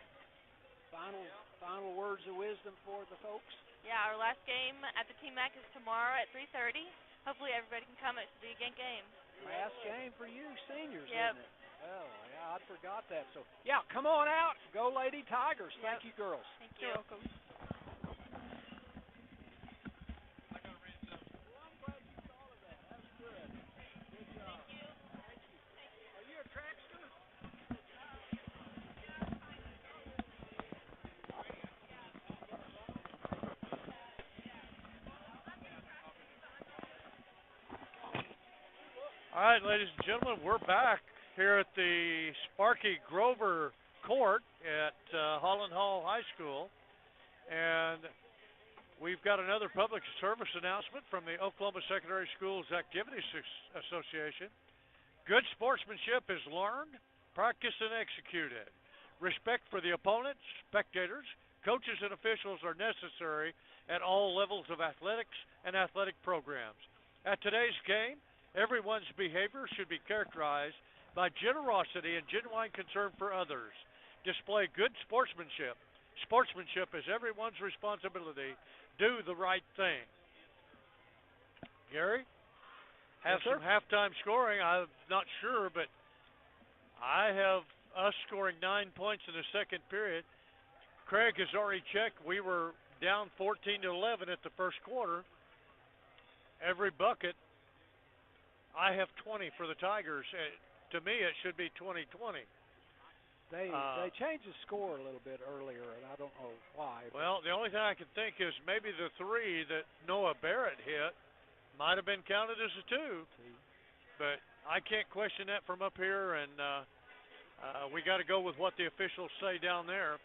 C: final words of wisdom for the folks?
J: Yeah, our last game at the T-MAC is tomorrow at 3:30. Hopefully everybody can come. It's a big game.
C: Last game for you seniors,
J: Yep.
C: isn't it? Oh, yeah, I forgot that. So, yeah, come on out. Go Lady Tigers.
J: Yep.
C: Thank you, girls.
J: Thank you.
K: You're welcome.
B: All right, ladies and gentlemen, we're back here at the Sparky Grover Court at Holland Hall High School. And we've got another public service announcement from the Oklahoma Secondary Schools Activities Association. Good sportsmanship is learned, practiced, and executed. Respect for the opponents, spectators, coaches, and officials are necessary at all levels of athletics and athletic programs. At today's game, everyone's behavior should be characterized by generosity and genuine concern for others. Display good sportsmanship. Sportsmanship is everyone's responsibility. Do the right thing. Gary, have some halftime scoring. I'm not sure, but I have us scoring 9 points in the second period. Craig has already checked. We were down 14-11 at the first quarter. Every bucket, I have 20 for the Tigers. To me, it should be 20-20.
C: They changed the score a little bit earlier, and I don't know why.
B: Well, the only thing I can think is maybe the three that Noah Barrett hit might have been counted as a two. But I can't question that from up here, and we got to go with what the officials say down there.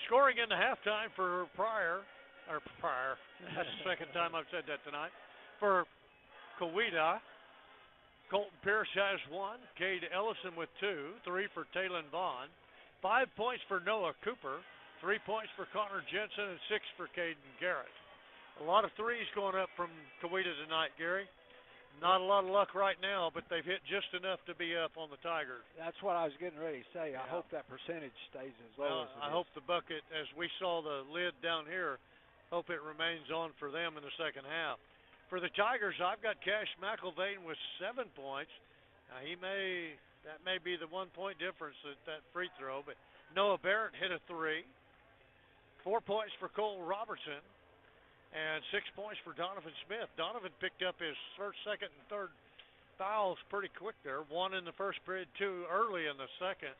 B: Scoring in the halftime for Pryor. That's the second time I've said that tonight. For Coweta, Colton Pierce has one. Cade Ellison with two. 3 for Taylon Vaughn. 5 points for Noah Cooper. 3 points for Connor Jensen, and 6 for Caden Garrett. A lot of threes going up from Coweta tonight, Gary. Not a lot of luck right now, but they've hit just enough to be up on the Tigers.
C: That's what I was getting ready to say. I hope that percentage stays as low as it
B: I
C: is.
B: hope the bucket, as we saw the lid down here, hope it remains on for them in the second half. For the Tigers, I've got Cash McIlvain with 7 points. Now that may be the 1 point difference at that free throw, but Noah Barrett hit a 3. 4 points for Cole Robertson, and 6 points for Donovan Smith. Donovan picked up his first, second, and third fouls pretty quick there. 1 in the first period, 2 early in the second.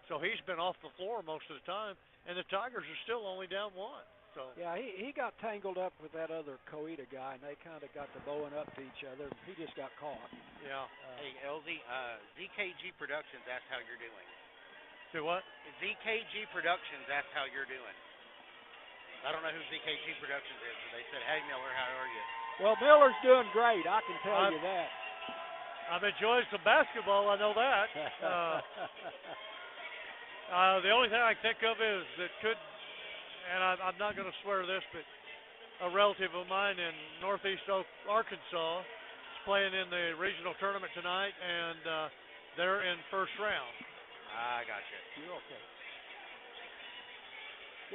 B: So he's been off the floor most of the time, and the Tigers are still only down 1. So
C: yeah, he got tangled up with that other Coweta guy, and they kind of got to bowing up to each other. He just got caught.
B: Yeah.
A: Hey, LZ, ZKG Productions asked how you're doing.
B: Do what?
A: ZKG Productions asked how you're doing. I don't know who ZKG Productions is, but they said, "Hey, Miller, how are you?"
C: Well, Miller's doing great. I can tell you that.
B: I'm enjoying some basketball. I know that. The only thing I can think of is that could, and I'm not going to swear this, but a relative of mine in Northeast Arkansas is playing in the regional tournament tonight, and they're in first round.
A: I got you.
C: You're okay.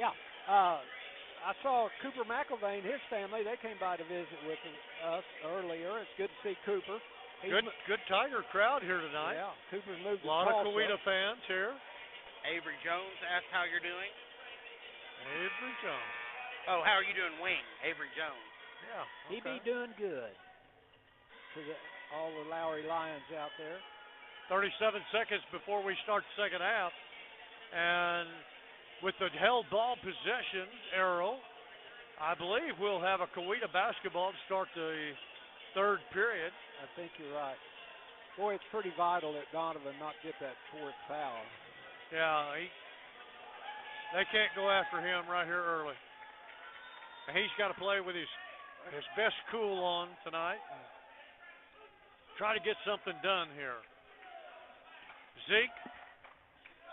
C: Yeah. I saw Cooper McIlvain, his family. They came by to visit with us earlier. It's good to see Cooper.
B: Good Tiger crowd here tonight.
C: Yeah, Cooper's moved
B: a lot
C: to
B: of Coweta fans here.
A: Avery Jones asked how you're doing.
B: Avery Jones.
A: Oh, how are you doing, Wing? Avery Jones.
B: Yeah. Okay.
C: He be doing good. To all the Lowry Lions out there.
B: 37 seconds before we start the second half. And with the held ball possession arrow, I believe we'll have a Coweta basketball to start the third period.
C: I think you're right. Boy, it's pretty vital that Donovan not get that fourth foul.
B: Yeah, they can't go after him right here early. He's got to play with his best cool on tonight. Try to get something done here. Zeke.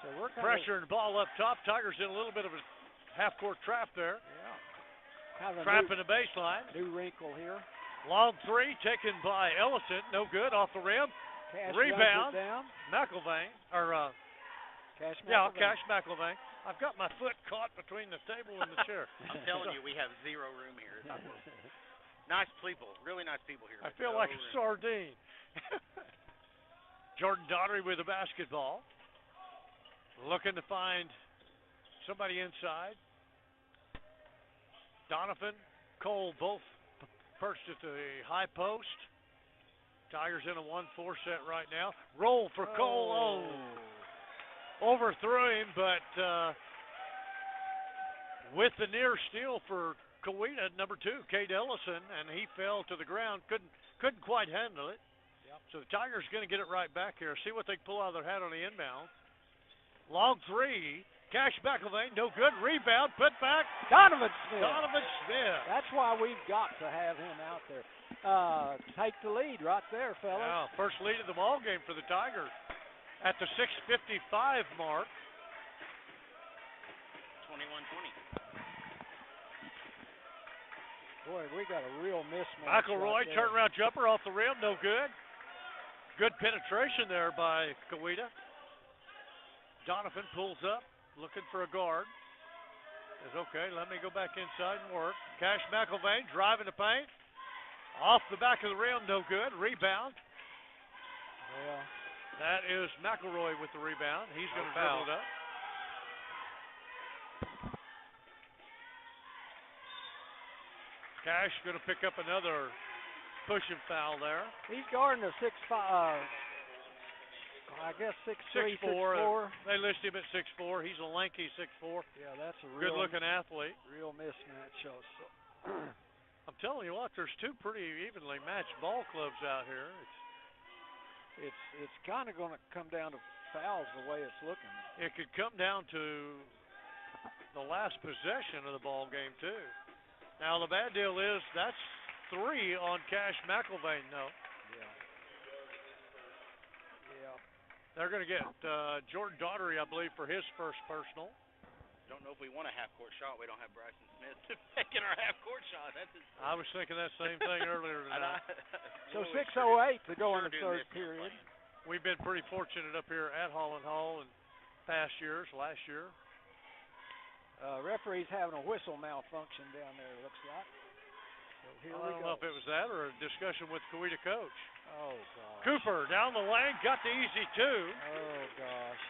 C: So we're
B: pressure and ball up top. Tigers in a little bit of a half-court trap there.
C: Yeah.
B: Trapping the baseline.
C: New wrinkle here.
B: Long three taken by Ellison. No good. Off the rim.
C: Cash
B: Rebound.
C: Down.
B: McIlvain.
C: Cash McIlvain.
B: Yeah, Cash McIlvain. I've got my foot caught between the table and the chair.
A: I'm telling you, we have zero room here. Nice people. Really nice people here.
B: I feel like a sardine. Jordan Daugherty with the basketball. Looking to find somebody inside. Donovan, Cole both perched at the high post. Tigers in a 1-4 set right now. Roll for Cole. Oh. Overthrew him, but with the near steal for Coweta, number 2, Cade Ellison, and he fell to the ground. Couldn't quite handle it.
C: Yep.
B: So the Tigers going to get it right back here. See what they pull out of their hat on the inbound. Long three. Cash McIlvain, no good. Rebound, put back.
C: Donovan Smith.
B: Donovan Smith.
C: That's why we've got to have him out there. Take the lead right there, fellas.
B: Yeah, first lead of the ball game for the Tigers at the 6:55 mark.
A: 21-20.
C: Boy, we got a real mismatch.
B: McElroy, turnaround jumper off the rim, no good. Good penetration there by Coweta. Donovan pulls up, looking for a guard. Says, okay, let me go back inside and work. Cash McIlvain driving the paint. Off the back of the rim, no good. Rebound.
C: Yeah.
B: That is McElroy with the rebound. He's going to dribble it up. Cash going to pick up another pushing foul there.
C: He's guarding a 6'5", I guess 6'3", 6'4".
B: They list him at 6'4". He's a lanky 6'4".
C: Yeah, that's a real
B: good-looking athlete.
C: Real mismatch. So.
B: I'm telling you what, there's two pretty evenly matched ball clubs out here.
C: It's kind of going to come down to fouls the way it's looking.
B: It could come down to the last possession of the ball game too. Now the bad deal is that's 3 on Cash McIlvain, though.
C: Yeah.
B: They're going to get Jordan Daughtery, I believe, for his first personal.
A: Don't know if we want a half-court shot. We don't have Bryson Smith making our half-court shot.
B: I was thinking that same thing earlier tonight.
C: So 6:08 to go in the third period.
B: We've been pretty fortunate up here at Holland Hall in past years, last year.
C: Referee's having a whistle malfunction down there, it looks like. So here we go.
B: I don't know if it was that or a discussion with Coweta coach.
C: Oh, gosh.
B: Cooper down the lane, got the easy 2.
C: Oh, gosh.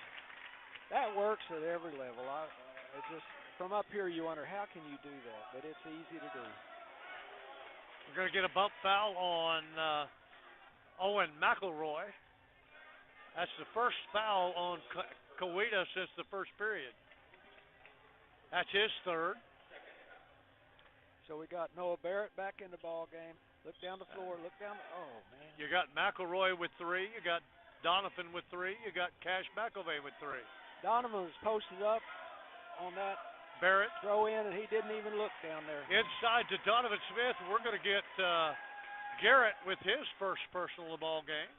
C: That works at every level. It's just from up here you wonder, how can you do that? But it's easy to do.
B: We're going to get a bump foul on Owen McElroy. That's the first foul on Coweta since the first period. That's his third.
C: So we got Noah Barrett back in the ball game. Look down the floor. Look down. Oh, man.
B: You got McElroy with 3. You got Donovan with 3. You got Cash McIlvain with 3.
C: Donovan was posted up on that
B: Barrett
C: throw in, and he didn't even look down there.
B: Inside to Donovan Smith. We're going to get Garrett with his first personal of the ball game.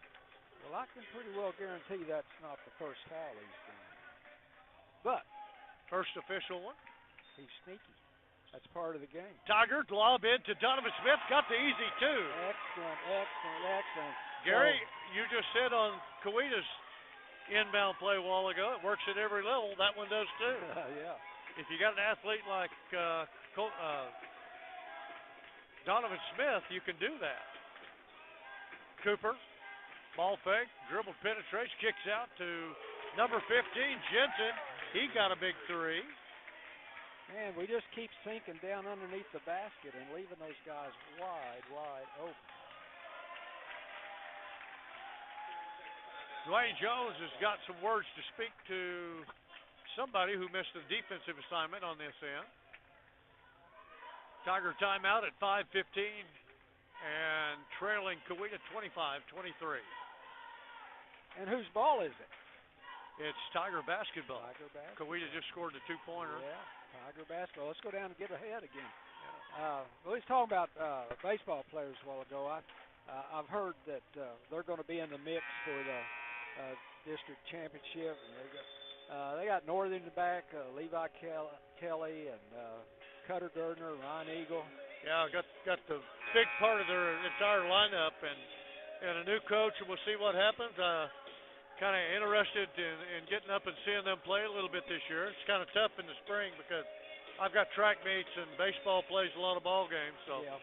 C: Well, I can pretty well guarantee that's not the first foul he's done. But
B: first official one.
C: He's sneaky. That's part of the game.
B: Tiger lob in to Donovan Smith. Got the easy 2.
C: Excellent.
B: Gary, you just said on Coweta's inbound play a while ago, it works at every level. That one does too.
C: Yeah.
B: If you got an athlete like Donovan Smith, you can do that. Cooper, ball fake, dribble penetration, kicks out to number 15, Jensen. He got a big 3.
C: Man, we just keep sinking down underneath the basket and leaving those guys wide open.
B: Dwayne Jones has got some words to speak to somebody who missed a defensive assignment on this end. Tiger timeout at 5:15 and trailing Coweta 25-23.
C: And whose ball is it?
B: It's Tiger basketball. Coweta just scored a 2-pointer.
C: Yeah, Tiger basketball. Let's go down and get ahead again. Well, he's talking about baseball players a while ago. I've heard that they're going to be in the mix for the district championship. And they got Northern in the back, Levi Kelly and Cutter Gardner, Ryan Eagle.
B: Yeah, got the big part of their entire lineup and a new coach, and we'll see what happens. Kind of interested in getting up and seeing them play a little bit this year. It's kind of tough in the spring because I've got track meets and baseball plays a lot of ball games. So
C: yeah.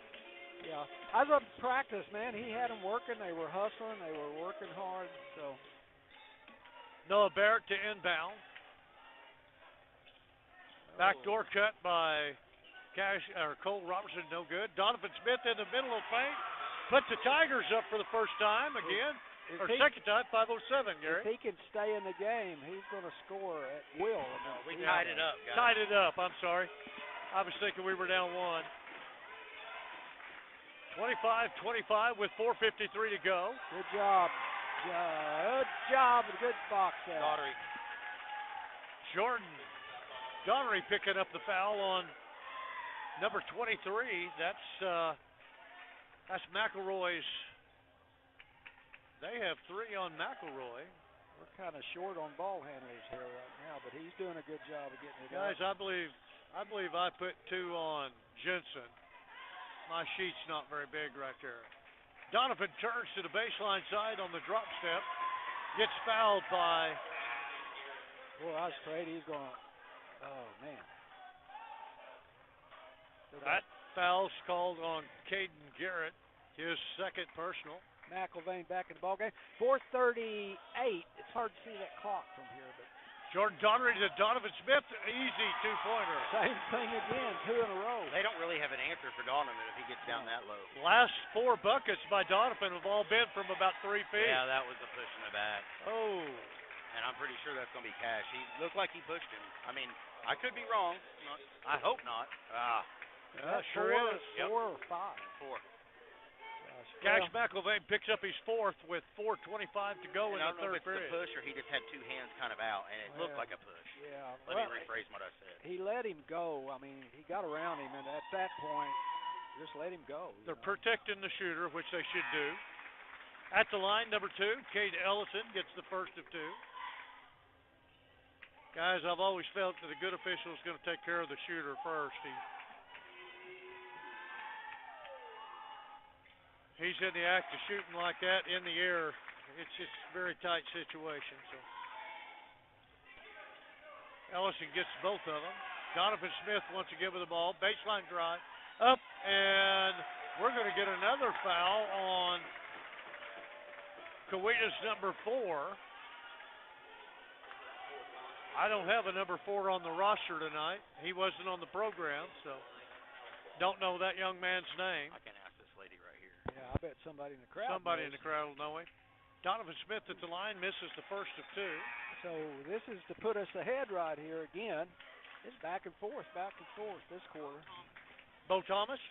C: I was up to practice, man. He had them working. They were hustling. They were working hard. So
B: Noah Barrett to inbound. Backdoor cut by Cole Robertson, no good. Donovan Smith in the middle of paint. Puts the Tigers up for the first time again. Second time, 5:07, Gary.
C: If he can stay in the game, he's going to score at will.
A: We tied it up, guys.
B: Tied it up, I'm sorry. I was thinking we were down 1. 25-25 with 4:53 to go.
C: Good job. Good job. Good box out.
A: Daughtery.
B: Jordan Daughtery picking up the foul on number 23. That's McElroy's. They have 3 on McElroy.
C: We're kind of short on ball handlers here right now, but he's doing a good job of getting it
B: Guys,
C: up.
B: I believe I put 2 on Jensen. My sheet's not very big right there. Donovan turns to the baseline side on the drop step. Gets fouled by.
C: Boy, I was afraid he's going to. Oh, man.
B: That foul's called on Caden Garrett, his second personal.
C: McIlvain back in the ballgame. 4:38. It's hard to see that clock from here, but
B: Jordan Donnery to Donovan Smith, easy two-pointer.
C: Same thing again, 2 in a row.
A: They don't really have an answer for Donovan if he gets down that low.
B: Last 4 buckets by Donovan have all been from about 3 feet.
A: Yeah, that was a push in the back.
B: Oh.
A: And I'm pretty sure that's going to be Cash. He looked like he pushed him. I mean, I could be wrong. I hope not.
B: Yeah, sure is.
C: 4 or 5?
A: 4.
B: Cash McIlvain picks up his 4th with 4:25 to go in the third period.
A: I don't know if it's the push or he just had 2 hands kind of out, and it looked like a push.
C: Yeah.
A: Let me rephrase what I said.
C: He let him go. I mean, he got around him, and at that point, just let him go.
B: They're protecting the shooter, which they should do. At the line, number 2, Cade Ellison gets the first of 2. Guys, I've always felt that a good official is going to take care of the shooter first. He's in the act of shooting like that in the air. It's just a very tight situation. So Ellison gets both of them. Donovan Smith wants to give her the ball. Baseline drive. Up, and we're going to get another foul on Coweta's number 4. I don't have a number 4 on the roster tonight. He wasn't on the program, so don't know that young man's name.
A: I can ask this lady right here.
C: Yeah, I bet somebody in the crowd
B: Somebody
C: knows.
B: in the crowd will know him. Donovan Smith at the line misses the first of 2.
C: So this is to put us ahead right here again. It's back and forth this quarter.
B: Bo Thomas.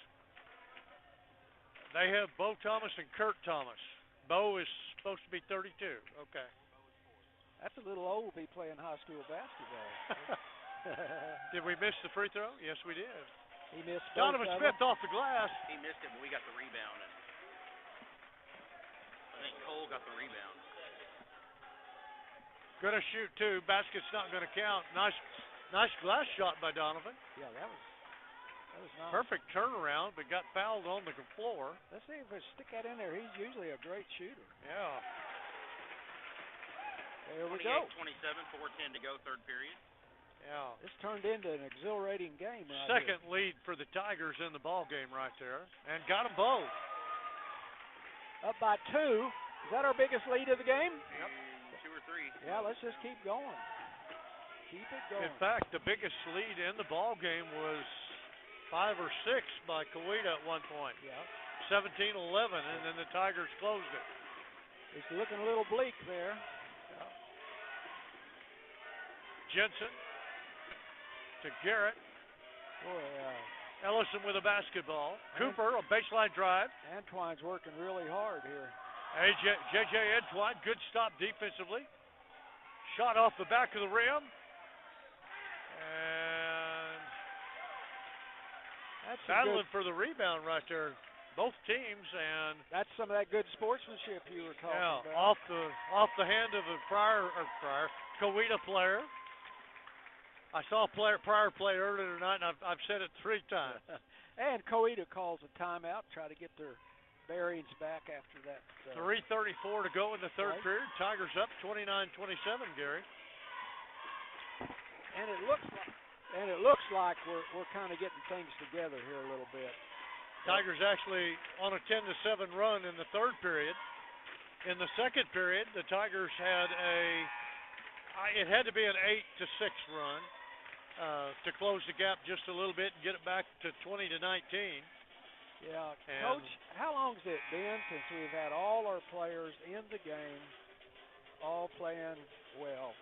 B: They have Bo Thomas and Kurt Thomas. Bo is supposed to be 32. Okay.
C: That's a little old to be playing high school basketball.
B: Did we miss the free throw? Yes, we did.
C: He missed
B: Donovan Smith off the glass.
A: He missed it, but we got the rebound. And I think Cole got the rebound.
B: Going to shoot 2. Basket's not going to count. Nice glass shot by Donovan.
C: Yeah, that was nice.
B: Perfect turnaround, but got fouled on the floor.
C: Let's see if we stick that in there. He's usually a great shooter.
B: Yeah.
C: There we go.
A: 28-27, 4:10 to go, third period.
B: Yeah.
C: This turned into an exhilarating game right
B: Second lead for the Tigers in the ball game right there. And got them both.
C: Up by 2. Is that our biggest lead of the game?
A: Yep. 2 or 3.
C: Yeah, let's just keep going. Keep it going.
B: In fact, the biggest lead in the ball game was 5 or 6 by Coweta at one point.
C: Yeah.
B: 17-11, and then the Tigers closed it.
C: It's looking a little bleak there.
B: Jensen to Garrett.
C: Boy,
B: Ellison with a basketball. Cooper, a baseline drive.
C: Antoine's working really hard here.
B: J.J. Antoine, good stop defensively. Shot off the back of the rim. And
C: that's
B: battling for the rebound right there. Both teams, and
C: that's some of that good sportsmanship you were talking about.
B: off the hand of a prior Coweta player. I saw a prior play earlier tonight, and I've said it 3 times.
C: And Coweta calls a timeout, try to get their bearings back after that.
B: 3:34 to go in the third period. Tigers up 29-27, Gary.
C: And it looks like we're kind of getting things together here a little bit.
B: Tigers actually on a 10-7 run in the third period. In the second period, the Tigers had it had to be an 8-6 run to close the gap just a little bit and get it back to 20-19.
C: Yeah, Coach, how long has it been since we've had all our players in the game, all playing well?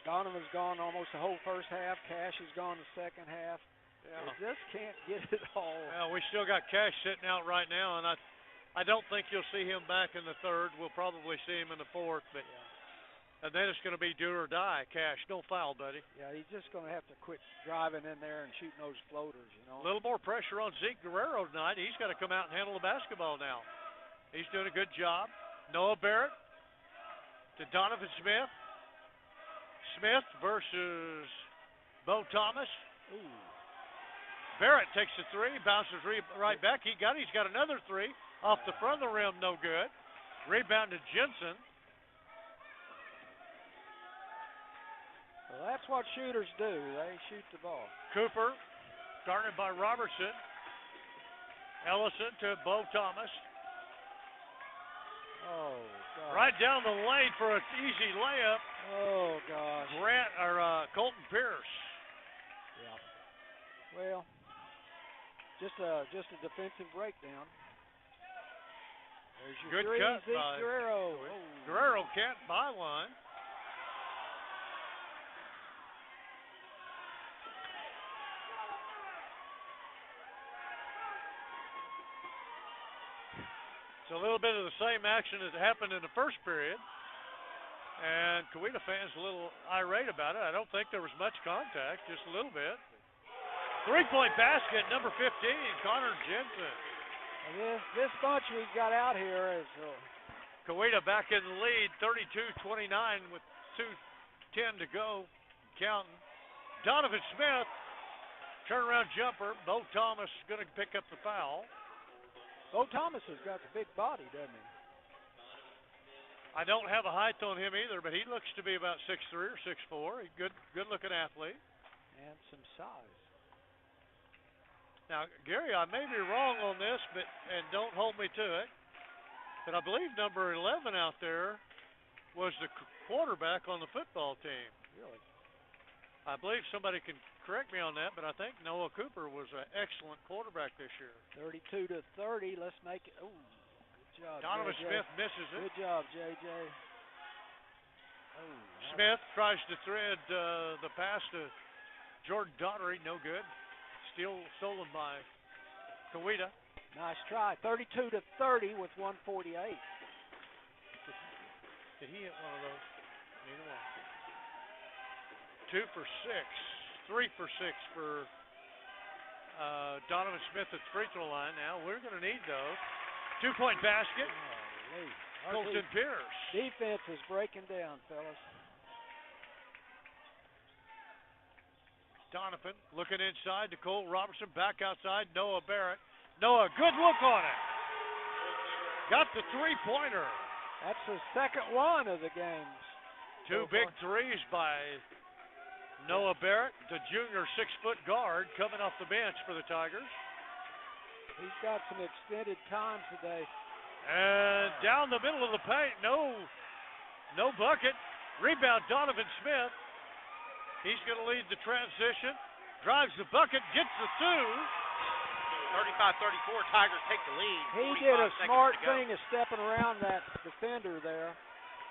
C: Donovan's gone almost the whole first half. Cash has gone the second half.
B: Yeah.
C: We just can't get it all.
B: Well, we still got Cash sitting out right now, and I don't think you'll see him back in the third. We'll probably see him in the fourth, but and then it's going to be do or die. Cash, no foul, buddy.
C: Yeah, he's just going to have to quit driving in there and shooting those floaters, you know.
B: A little more pressure on Zeke Guerrero tonight. He's got to come out and handle the basketball now. He's doing a good job. Noah Barrett to Donovan Smith. Smith versus Bo Thomas.
C: Ooh.
B: Barrett takes the 3, bounces right back. He's got another 3 off the front of the rim, no good. Rebound to Jensen.
C: Well, that's what shooters do. They shoot the ball.
B: Cooper, guarded by Robertson. Ellison to Bo Thomas.
C: Oh, God.
B: Right down the lane for an easy layup.
C: Oh, gosh.
B: Colton Pierce.
C: Yeah. Well, just a defensive breakdown. There's your
B: Good
C: three,
B: cut
C: Zeke
B: by
C: Guerrero.
B: Guerrero can't buy one. It's a little bit of the same action that happened in the first period. And Coweta fans a little irate about it. I don't think there was much contact, just a little bit. Three-point basket, number 15, Connor Jensen.
C: This bunch we've got out here is
B: Coweta back in the lead, 32-29 with 2:10 to go, counting. Donovan Smith, turnaround jumper. Bo Thomas going to pick up the foul.
C: Bo Thomas has got a big body, doesn't he?
B: I don't have a height on him either, but he looks to be about 6'3" or 6'4". He's good-looking athlete.
C: And some size.
B: Now, Gary, I may be wrong on this, and don't hold me to it, but I believe number 11 out there was the quarterback on the football team.
C: Really?
B: I believe somebody can correct me on that, but I think Noah Cooper was an excellent quarterback this year.
C: 32-30. Let's make it. Oh, good job,
B: Donovan
C: JJ.
B: Smith misses it.
C: Good job, JJ. Oh,
B: Smith tries to thread the pass to Jordan Daughtery. No good. Stolen by Coweta.
C: Nice try. 32-30 with 1:48.
B: Did he hit one of those? Neither one. 2 for 6. 3 for 6 for Donovan Smith at the free throw line. Now we're going to need those. 2-point basket. Colton Pierce.
C: Defense is breaking down, fellas.
B: Donovan looking inside to Cole Robertson. Back outside, Noah Barrett. Noah, good look on it. Got the three-pointer.
C: That's the second one of the game.
B: Two big threes by Noah Barrett, the junior 6-foot guard coming off the bench for the Tigers.
C: He's got some extended time today.
B: And down the middle of the paint, no bucket. Rebound, Donovan Smith. He's going to lead the transition. Drives the bucket, gets the two.
A: 35-34, Tigers take the lead.
C: He did a smart thing of stepping around that defender there.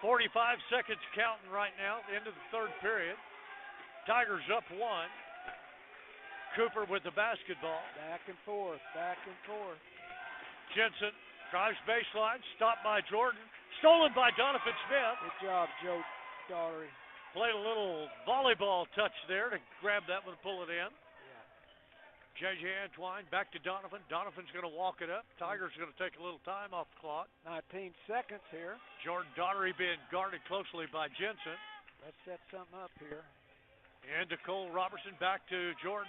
B: 45 seconds counting right now at the end of the third period. Tigers up 1. Cooper with the basketball.
C: Back and forth, back and forth.
B: Jensen drives baseline, stopped by Jordan. Stolen by Donovan Smith.
C: Good job, Joe Daughtery.
B: Played a little volleyball touch there to grab that one and pull it in. J.J. Antoine back to Donovan. Donovan's going to walk it up. Tigers going to take a little time off the clock.
C: 19 seconds here.
B: Jordan Daughtery being guarded closely by Jensen.
C: Let's set something up here.
B: And to Cole Robertson, back to Jordan.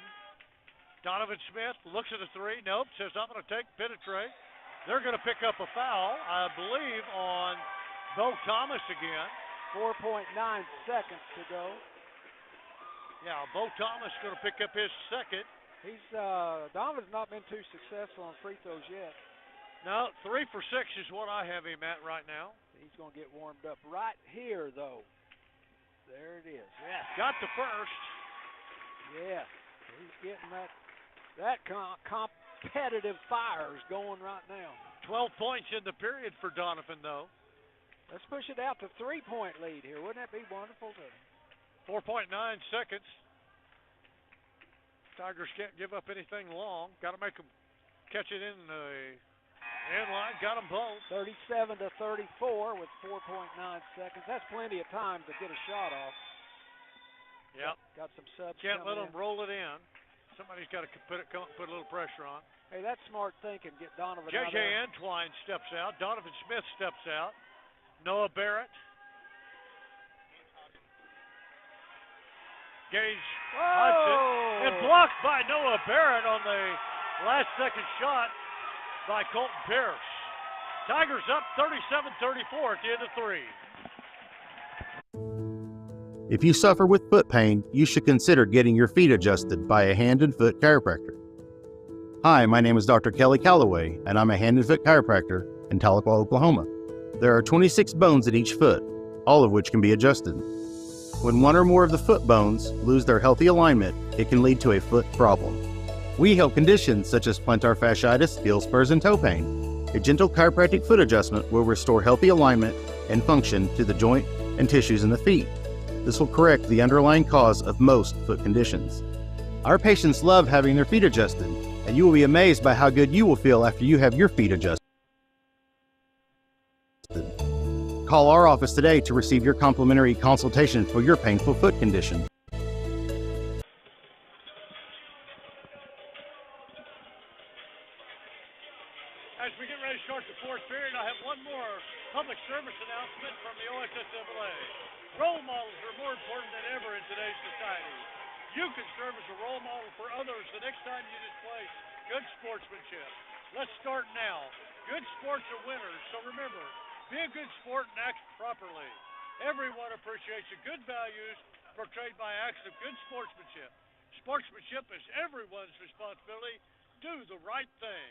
B: Donovan Smith looks at the three. Nope, says I'm going to penetrate. They're going to pick up a foul, I believe, on Bo Thomas again.
C: 4.9 seconds to go.
B: Yeah, Bo Thomas going to pick up his second.
C: Donovan's not been too successful on free throws yet.
B: No, 3 for 6 is what I have him at right now.
C: He's going to get warmed up right here, though. There it is. Yes.
B: Got the first.
C: Yes. He's getting that competitive fires going right now.
B: 12 points in the period for Donovan, though.
C: Let's push it out to 3-point lead here. Wouldn't that be wonderful?
B: 4.9 seconds. Tigers can't give up anything long. Got to make them catch it in the end line. Got them both.
C: 37-34 with 4.9 seconds. That's plenty of time to get a shot off.
B: Yep.
C: Got some subs.
B: Can't let them roll it in. Somebody's got to put a little pressure on.
C: Hey, that's smart thinking. Get Donovan out
B: J.J.
C: there.
B: Antoine steps out. Donovan Smith steps out. Noah Barrett. Gage Hudson. And blocked by Noah Barrett on the last second shot by Colton Pierce. Tigers up 37-34 at the end of 3.
I: If you suffer with foot pain, you should consider getting your feet adjusted by a hand and foot chiropractor. Hi, my name is Dr. Kelly Calloway, and I'm a hand and foot chiropractor in Tahlequah, Oklahoma. There are 26 bones in each foot, all of which can be adjusted. When one or more of the foot bones lose their healthy alignment, it can lead to a foot problem. We help conditions such as plantar fasciitis, heel spurs, and toe pain. A gentle chiropractic foot adjustment will restore healthy alignment and function to the joint and tissues in the feet. This will correct the underlying cause of most foot conditions. Our patients love having their feet adjusted, and you will be amazed by how good you will feel after you have your feet adjusted. Call our office today to receive your complimentary consultation for your painful foot condition.
B: As we get ready to start the fourth period, I have one more public service announcement from the OSSAA. Role models are more important than ever in today's society. You can serve as a role model for others the next time you display good sportsmanship. Let's start now. Good sports are winners, so remember, be a good sport and act properly. Everyone appreciates the good values portrayed by acts of good sportsmanship. Sportsmanship is everyone's responsibility. Do the right thing.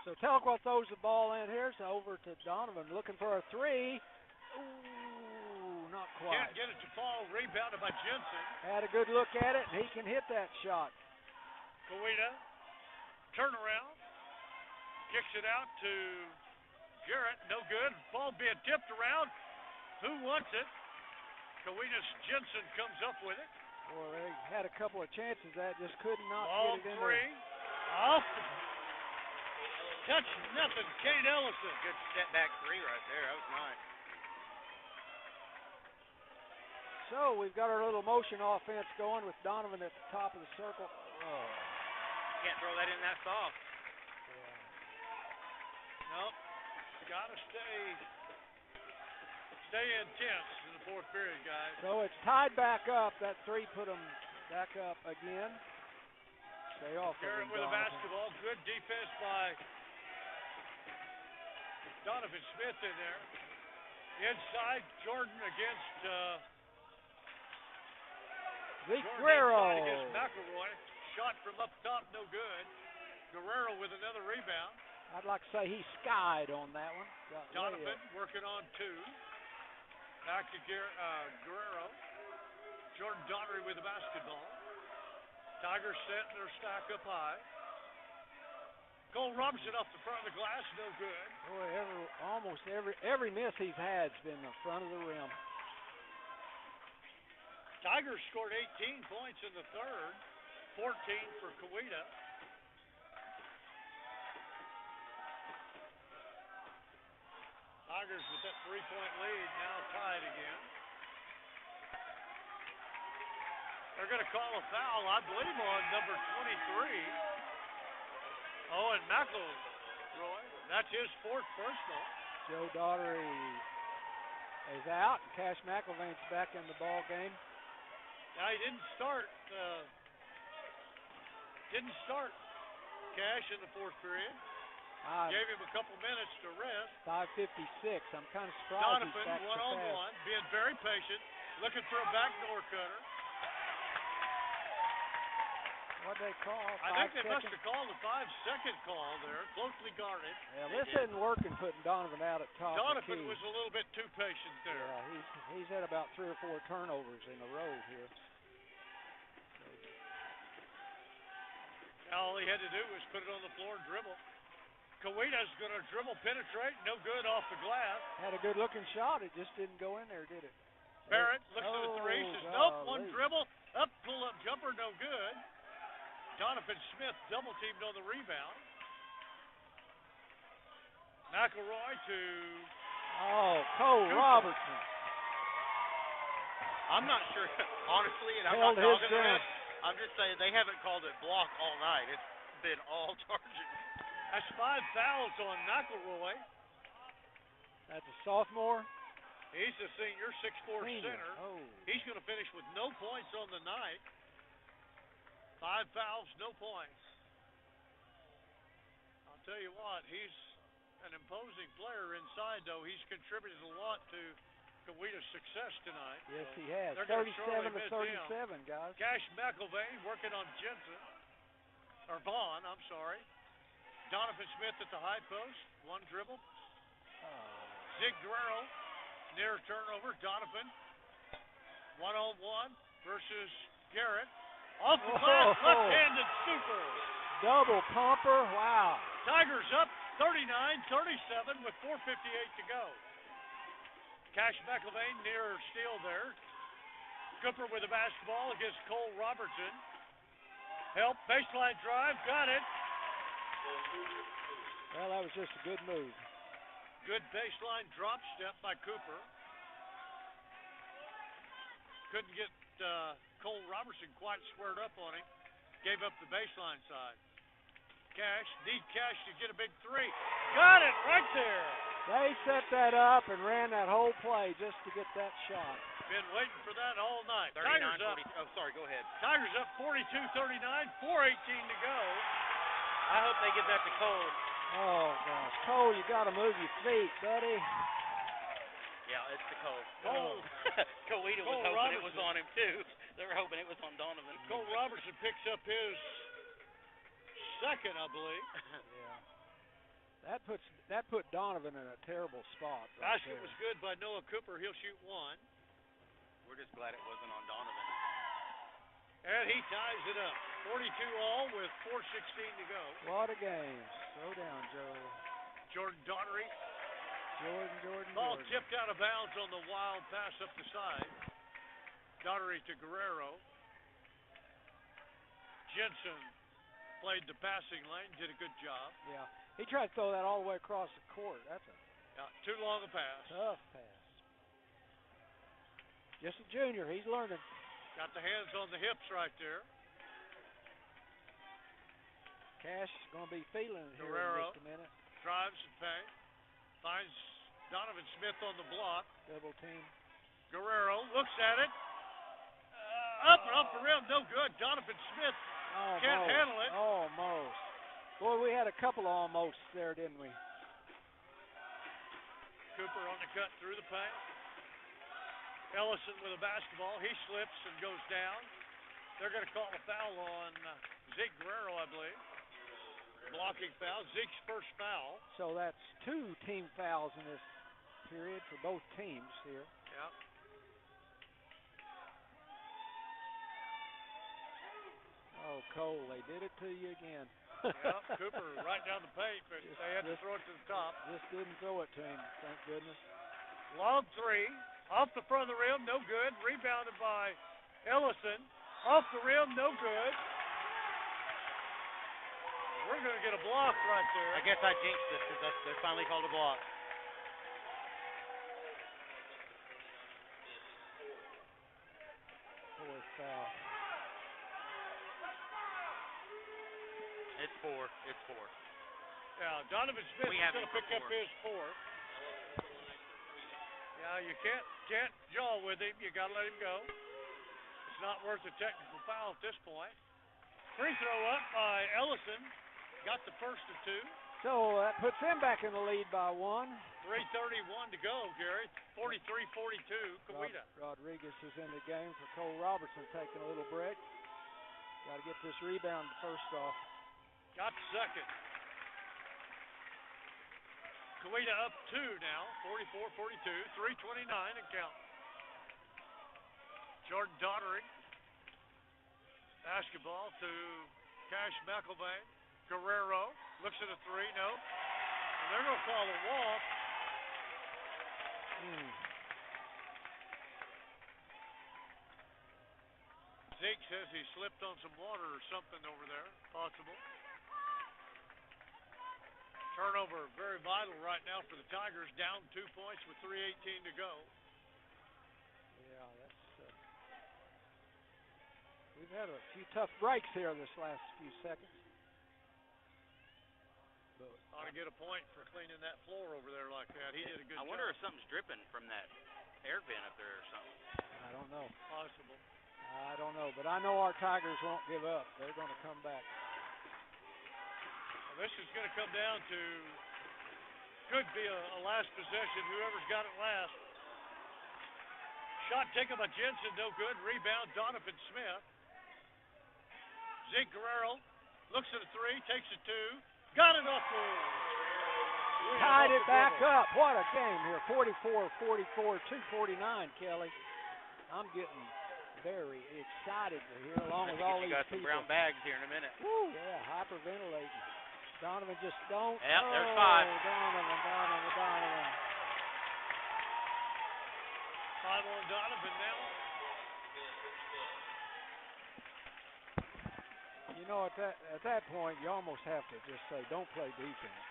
C: So Tahlequah throws the ball in here. So over to Donovan looking for a three. Ooh, not quite.
B: Can't get it to fall. Rebounded by Jensen.
C: Had a good look at it, and he can hit that shot.
B: Coweta, turn around. Kicks it out to Garrett. No good. Ball being tipped around. Who wants it? Coweta's Jensen comes up with it.
C: Boy, they had a couple of chances that just could not
B: Ball
C: get it in
B: three.
C: there.
B: Off. Touch nothing. Kate Ellison.
A: Good step back three right there. That was nice.
C: So we've got our little motion offense going with Donovan at the top of the circle. Oh.
A: Can't throw that in that soft.
B: Nope. Gotta stay intense in the fourth period, guys.
C: So it's tied back up. That three put them back up again. Stay off.
B: Garrett with a basketball. Good defense by Donovan Smith in there. Inside, Jordan against
C: Guerrero.
B: Against McElroy. Shot from up top, no good. Guerrero with another rebound.
C: I'd like to say he skied on that one.
B: Donovan working on two. Back to Guerrero. Jordan Donnery with the basketball. Tigers setting their stack up high. Cole Robinson off the front of the glass, no good.
C: Boy, almost every miss he's had has been the front of the rim.
B: Tigers scored 18 points in the third, 14 for Coweta. Tigers with that three-point lead, now tied again. They're going to call a foul, I believe, on number 23. Oh, and McElroy. That's his fourth personal.
C: Joe Daughtery is out. Cash McElvain's back in the ball game.
B: Now he didn't start Cash in the fourth period. Gave him a couple minutes to rest.
C: 5:56. I'm kind of surprised he's back
B: Donovan, one-on-one, being very patient, looking for a backdoor cutter.
C: What'd they call?
B: I think they must have called a 5-second call there, closely guarded.
C: Yeah, this isn't working, putting Donovan out at top.
B: Donovan was a little bit too patient there.
C: Yeah, he's had about 3 or 4 turnovers in a row here.
B: All he had to do was put it on the floor and dribble. Coweta's going to dribble, penetrate, no good off the glass.
C: Had a good-looking shot. It just didn't go in there, did it?
B: Barrett looks at the three, says, nope, one dribble, up, pull-up jumper, no good. Donovan Smith double-teamed on the rebound. McElroy to...
C: Cole Robertson.
A: I'm not sure, honestly, and I'm
C: Held
A: not
C: his
A: talking
C: ground.
A: this. I'm just saying they haven't called it block all night. It's been all charges.
B: That's 5 fouls on McElroy.
C: That's a sophomore.
B: He's a senior, 6'4" center.
C: Oh.
B: He's going to finish with no points on the night. 5 fouls, no points. I'll tell you what, he's an imposing player inside, though. He's contributed a lot to Coweta's success tonight.
C: Yes, he has.
B: They're
C: 37 to 37, guys.
B: Cash McElvain working on Jensen. Or Vaughn, I'm sorry. Donovan Smith at the high post. One dribble. Zig Guerrero. Near turnover. Donovan 1-on-1 versus Garrett. Off the glass, left-handed super.
C: Double pumper, wow.
B: Tigers up 39-37 with 4:58 to go. Cash McIlvain near steal there. Cooper with the basketball against Cole Robertson. Help, baseline drive, got it.
C: Well, that was just a good move.
B: Good baseline drop step by Cooper. Couldn't get Cole Robertson quite squared up on him. Gave up the baseline side. Cash, need Cash to get a big three. Got it right there.
C: They set that up and ran that whole play just to get that shot.
B: Been waiting for that all night.
A: 39-40. Oh, sorry, go ahead.
B: Tigers up 42-39, 4:18 to go.
A: I hope they give that to Cole.
C: Oh, gosh. Cole, you got to move your feet, buddy.
A: Yeah, it's to Cole. Cole. Coweta was hoping it was on him, too. They were hoping it was on Donovan.
B: Cole Robertson picks up his second, I believe.
C: Yeah. That put Donovan in a terrible spot. Right
B: Basket
C: there.
B: was good by Noah Cooper. He'll shoot one.
A: We're just glad it wasn't on Donovan.
B: And he ties it up. 42-all with 4:16 to go.
C: What a game. Slow down, Joe.
B: Jordan Daughtery.
C: Jordan.
B: Ball tipped out of bounds on the wild pass up the side. Daughtery to Guerrero. Jensen played the passing lane, did a good job.
C: Yeah. He tried to throw that all the way across the court. That's a
B: too long a pass.
C: Tough pass. Just a junior. He's learning.
B: Got the hands on the hips right there.
C: Cash is going to be feeling it here
B: Guerrero
C: in just a minute.
B: Drives and paint. Finds Donovan Smith on the block.
C: Double team.
B: Guerrero looks at it. Up and off the rim. No good. Donovan Smith can't handle it.
C: Almost. Boy, we had a couple of almost there, didn't we?
B: Cooper on the cut through the paint. Ellison with a basketball. He slips and goes down. They're going to call a foul on Zeke Guerrero, I believe. Blocking foul. Zeke's first foul.
C: So that's 2 team fouls in this period for both teams here.
B: Yeah.
C: Oh, Cole, they did it to you again.
B: Yeah, Cooper right down the paint, but they had to throw it to the top.
C: Just didn't throw it to him, thank goodness.
B: Long three. Off the front of the rim, no good. Rebounded by Ellison. Off the rim, no good. We're going to get a block right there.
A: I guess I jinxed this because they finally called a block.
C: Fourth foul.
A: It's 4. It's 4.
B: Yeah, Donovan Smith is going to pick up his 4th. Yeah, you can't jaw with him. You got to let him go. It's not worth a technical foul at this point. Free throw up by Ellison. Got the first of 2.
C: So that puts him back in the lead by 1.
B: 3:31 to go, Gary. 43-42, Coweta.
C: Rodriguez is in the game for Cole Robertson, taking a little break. Got to get this rebound first off.
B: Got second. Coweta up 2 now, 44-42, 3:29 and count. Jordan Daughtery. Basketball to Cash McIlvain. Guerrero looks at a 3, no. And they're going to call a walk. Zeke says he slipped on some water or something over there, possible. Turnover very vital right now for the Tigers, down 2 points with 3:18 to go.
C: Yeah, that's we've had a few tough breaks here this last few seconds. But
B: ought to get a point for cleaning that floor over there like that. He did a good job.
A: I wonder if something's dripping from that air vent up there or something.
C: I don't know.
B: Possible.
C: I don't know, but I know our Tigers won't give up. They're going to come back.
B: This is going to come down to, could be a last possession, whoever's got it last. Shot taken by Jensen, no good. Rebound, Donovan Smith. Zeke Guerrero looks at a 3, takes a 2, got it off the.
C: Tied it back up. What a game here. 44-44, 2:49, Kelly. I'm getting very excited to hear, along with
A: I
C: all
A: think
C: these
A: you got some
C: people.
A: brown bags here in a minute.
C: Woo, yeah, hyperventilating. Donovan just don't.
A: Yep, there's
C: oh,
A: 5.
C: Donovan.
B: 5 on Donovan now.
C: You know, at that point, you almost have to just say, don't play defense.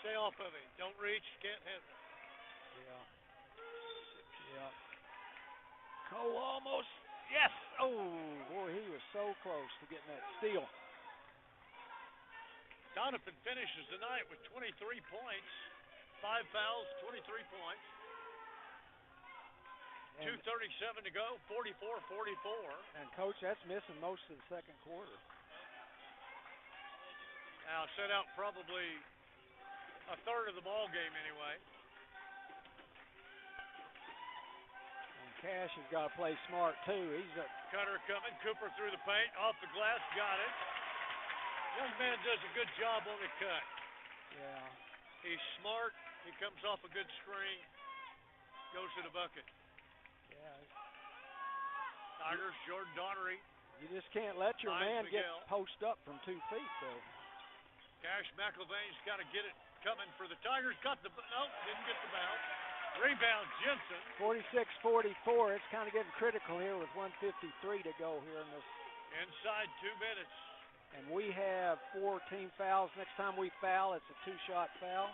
B: Stay off of him. Don't reach. Can't hit.
C: Yeah. Cole almost. Yes. Oh, boy, he was so close to getting that steal.
B: Donovan finishes the night with 23 points. 5 fouls, 23 points. 2:37 to go, 44-44.
C: And, Coach, that's missing most of the second quarter.
B: Now, set out probably a third of the ball game anyway.
C: And Cash has got to play smart, too. He's a
B: Cutter coming. Cooper through the paint. Off the glass. Got it. Young man does a good job on the cut.
C: Yeah.
B: He's smart. He comes off a good screen. Goes to the bucket.
C: Yeah.
B: Tigers, Jordan Daugherty.
C: You just can't let your man get post up from 2 feet, though.
B: Cash McIlvain's got to get it coming for the Tigers. Got the didn't get the bounce. Rebound Jensen.
C: 46-44. It's kind of getting critical here with 1:53 to go here in this.
B: Inside 2 minutes.
C: And we have 4 team fouls. Next time we foul, it's a 2-shot foul.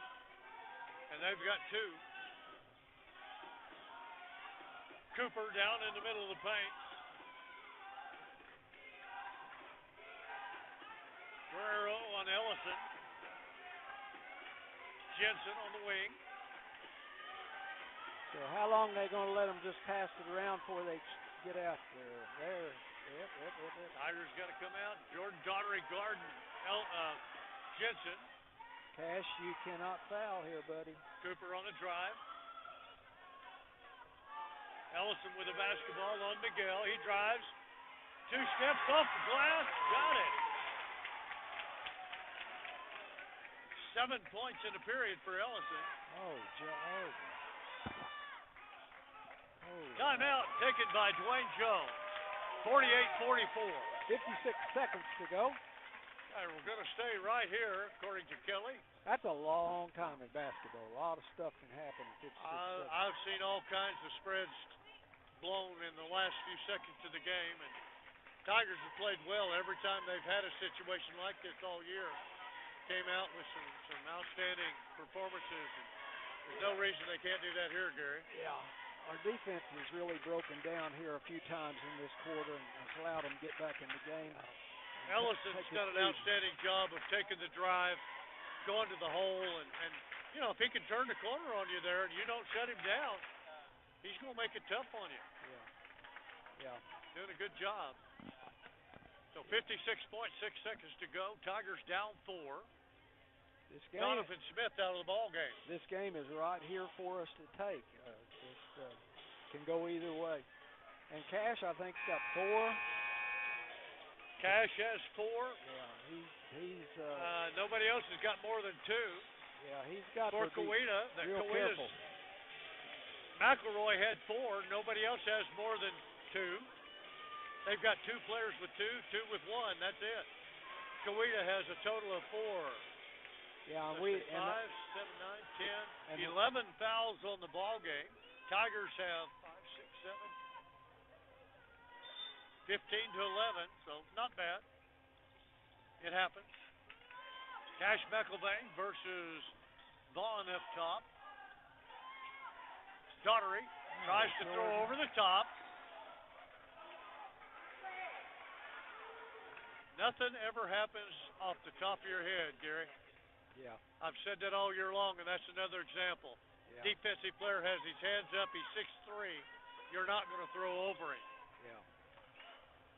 B: And they've got 2. Cooper down in the middle of the paint. Guerrero on Ellison. Jensen on the wing.
C: So how long are they going to let them just pass it around before they get out there? There. Yep.
B: Tigers got to come out. Jordan Daugherty guarding Jensen.
C: Cash, you cannot foul here, buddy.
B: Cooper on the drive. Ellison with the basketball on Miguel. He drives. 2 steps off the glass. Got it. 7 points in the period for Ellison.
C: Oh, Jordan.
B: Timeout taken by Dwayne Jones. 48-44.
C: 56 seconds to go.
B: And we're going to stay right here, according to Kelly.
C: That's a long time in basketball. A lot of stuff can happen in 56 seconds.
B: I've seen all kinds of spreads blown in the last few seconds of the game, and Tigers have played well every time they've had a situation like this all year. Came out with some outstanding performances, and there's no reason they can't do that here, Gary.
C: Yeah. Our defense has really broken down here a few times in this quarter and has allowed them to get back in the game.
B: Ellison's done an outstanding job of taking the drive, going to the hole, and you know, if he can turn the corner on you there and you don't shut him down, he's going to make it tough on you.
C: Yeah.
B: Doing a good job. So 56.6 seconds to go. Tigers down 4.
C: This game,
B: Donovan Smith out of the ball game.
C: This game is right here for us to take. It can go either way. And Cash, I think, got 4.
B: Cash has 4.
C: Yeah, he's
B: nobody else has got more than 2.
C: Yeah, he's got
B: for
C: to be
B: Coweta.
C: real careful.
B: McElroy had 4. Nobody else has more than 2. They've got 2 players with 2, 2 with 1. That's it. Coweta has a total of 4.
C: Yeah,
B: 5, 7, 9, 10, 11 fouls on the ball game. Tigers have 5, 6, 7, 15 to 11, so not bad. It happens. Cash McIlvain versus Vaughn up top. Daugherty tries to throw over the top. Nothing ever happens off the top of your head, Gary.
C: Yeah.
B: I've said that all year long, and that's another example.
C: Yeah.
B: Defensive player has his hands up. He's 6'3". You're not going to throw over him.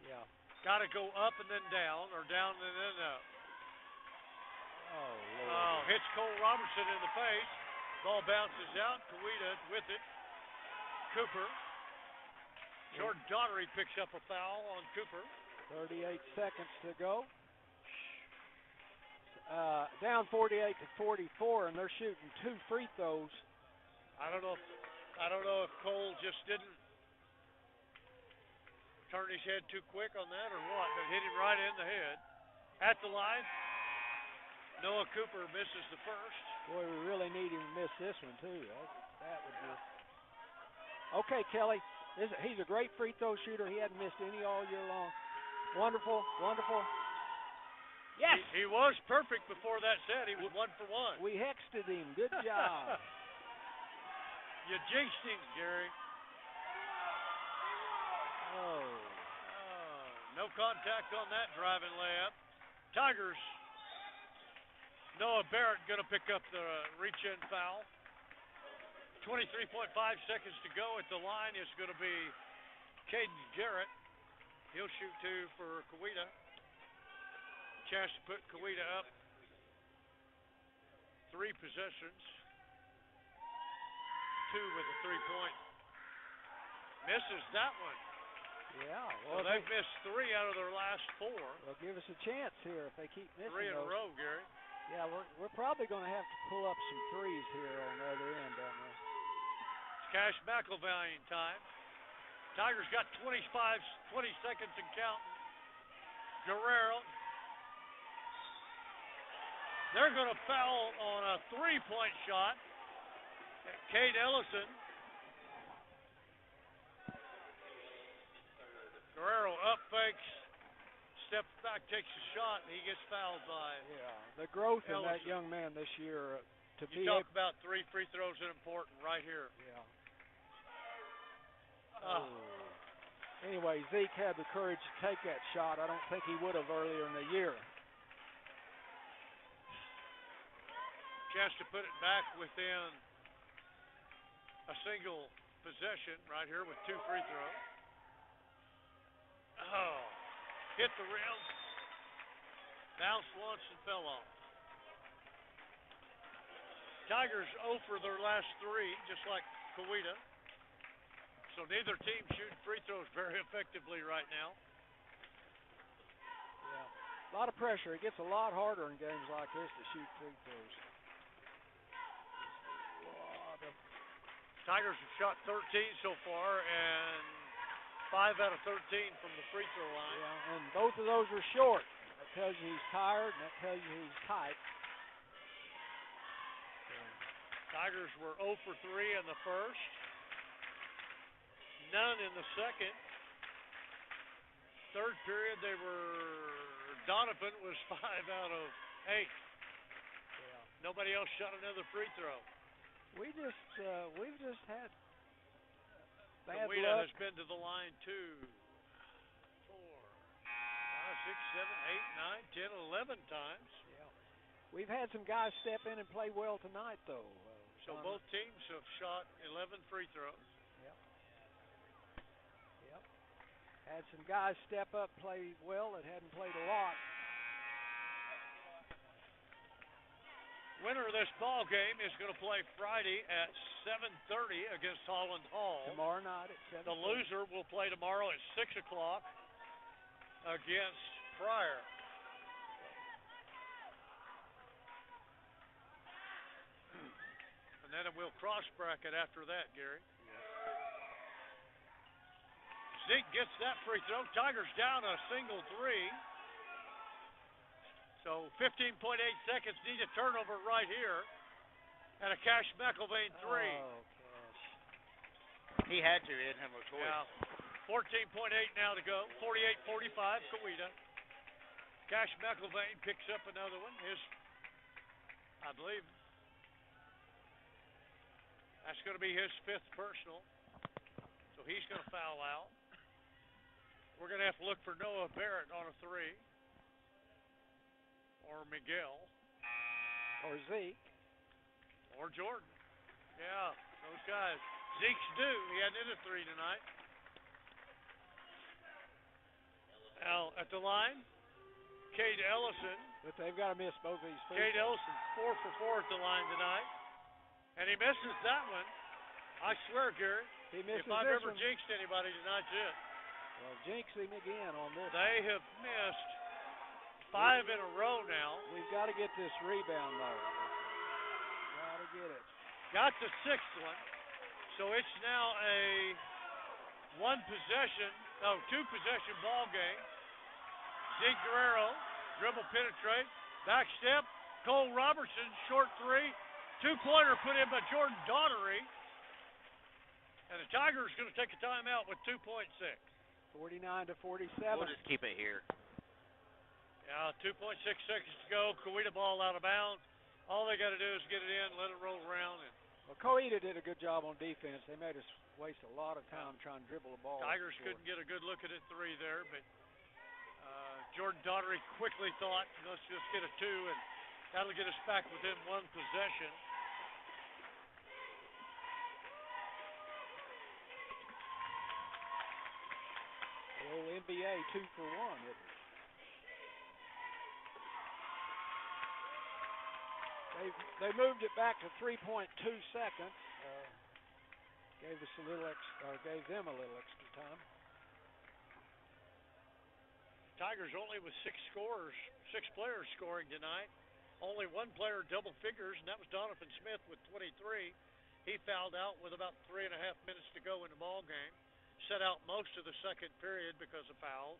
C: Yeah.
B: Got to go up and then down, or down and then up.
C: Oh, Lord.
B: Oh, hits Cole Robertson in the face. Ball bounces out. Coweta with it. Cooper. Jordan Daugherty picks up a foul on Cooper.
C: 38 seconds to go. Down 48-44, and they're shooting 2 free throws.
B: I don't know if Cole just didn't turned his head too quick on that or what, but hit him right in the head. At the line, Noah Cooper misses the first.
C: Boy, we really need him to miss this one, too. That would be... Okay, Kelly. He's a great free throw shooter. He hadn't missed any all year long. Wonderful, wonderful. Yes!
B: He was perfect before that set. He was 1 for 1.
C: We hexted him. Good job.
B: You jinxed him, Gary.
C: Oh.
B: No contact on that driving layup. Tigers. Noah Barrett going to pick up the reach-in foul. 23.5 seconds to go at the line is going to be Caden Garrett. He'll shoot 2 for Coweta. Chance to put Coweta up 3 possessions. 2 with a 3-point. Misses that one.
C: Yeah.
B: Well, they've missed 3 out of their last 4.
C: They'll give us a chance here if they keep missing
B: 3 in a
C: those.
B: row, Gary.
C: Yeah, we're probably going to have to pull up some threes here on the other end down there.
B: It's Cash McElvain time. Tigers got 20 seconds and counting. Guerrero. They're going to foul on a 3-point shot. Cade Ellison. Guerrero up fakes, steps back, takes a shot, and he gets fouled by.
C: Yeah, the growth in
B: Ellison.
C: that young man this year to
B: you
C: be
B: talk about 3 free throws and important right here.
C: Yeah. Anyway, Zeke had the courage to take that shot. I don't think he would have earlier in the year.
B: Chance to put it back within a single possession right here with 2 free throws. Oh, hit the rim, bounced once and fell off. Tigers 0 for their last 3, just like Coweta. So neither team shooting free throws very effectively right now.
C: Yeah, a lot of pressure. It gets a lot harder in games like this to shoot free throws.
B: Tigers have shot 13 so far and 5 out of 13 from the free throw line.
C: Yeah, and both of those are short. That tells you he's tired, and that tells you he's tight.
B: Tigers were 0 for 3 in the first. None in the second. Third period, Donovan was 5 out of 8.
C: Yeah.
B: Nobody else shot another free throw.
C: We've just had bad
B: Coweta
C: luck.
B: has been to the line 2, 4, 5, 6, 7, 8, 9, 10, 11 times.
C: Yeah. We've had some guys step in and play well tonight, though.
B: So both teams have shot 11 free throws.
C: Yep. Had some guys step up, play well that hadn't played a lot.
B: Winner of this ball game is going to play Friday at 7:30 against Holland Hall.
C: Tomorrow night at 7:30.
B: The loser will play tomorrow at 6 o'clock against Pryor. And then we'll cross bracket after that, Gary. Zeke gets that free throw. Tigers down a single 3. So 15.8 seconds, need a turnover right here. And a Cash McElvain 3.
C: Oh, Cash.
A: He had to. He didn't have a choice.
B: Yeah. 14.8 now to go. 48-45, Coweta. Cash McElvain picks up another one. I believe, that's going to be his 5th personal. So he's going to foul out. We're going to have to look for Noah Barrett on a 3. Or Miguel.
C: Or Zeke.
B: Or Jordan. Yeah, those guys. Zeke's due. He hadn't hit a 3 tonight. Now, at the line, Cade Ellison.
C: But they've got to miss both these free
B: Cade
C: throws.
B: Ellison, 4 for 4 at the line tonight. And he misses that one. I swear, Gary,
C: He misses
B: if I've
C: this
B: ever
C: one.
B: jinxed anybody, tonight's it.
C: Well, jinx him again on this.
B: They have missed 5 in a row now.
C: We've got to get this rebound, though. Got to get it.
B: Got the 6th one. So it's now a 1 possession No, two-possession ball game. Zeke Guerrero, dribble penetrate, back step. Cole Robertson, short three. Two-pointer put in by Jordan Daughtery. And the Tigers going to take a timeout with 2.6.
C: 49 to 47.
A: We'll just keep it here.
B: Yeah, 2.6 seconds to go. Coweta ball out of bounds. All they got to do is get it in, let it roll around. And
C: well, Coweta did a good job on defense. They made us waste a lot of time trying to dribble the ball.
B: Tigers couldn't get a good look at it three there, but Jordan Daughtery quickly thought, let's just get a two, and that'll get us back within one possession.
C: The old NBA 2-for-1, isn't it? They moved it back to 3.2 seconds. Gave them a little extra time.
B: Tigers only with six players scoring tonight. Only one player double figures, and that was Donovan Smith with 23. He fouled out with about 3.5 minutes to go in the ball game. Set out most of the second period because of fouls.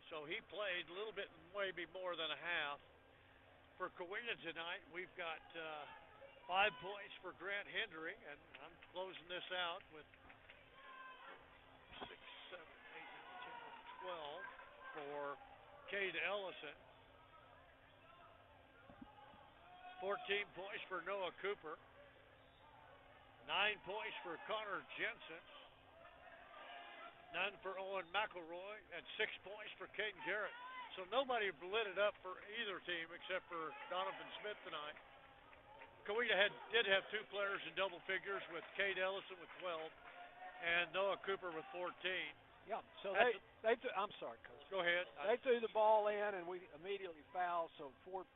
B: So he played a little bit, maybe more than a half. For Coweta tonight, we've got 5 points for Grant Hendry, and I'm closing this out with 6, 7, 8, 9, 10, 12 for Cade Ellison. 14 points for Noah Cooper. 9 points for Connor Jensen. None for Owen McElroy, and 6 points for Caden Garrett. So nobody lit it up for either team except for Donovan Smith tonight. Coweta did have 2 players in double figures with Cade Ellison with 12 and Noah Cooper with 14.
C: Yeah, so I'm sorry, Coach.
B: Go ahead.
C: They threw the ball in, and we immediately fouled, so 0.4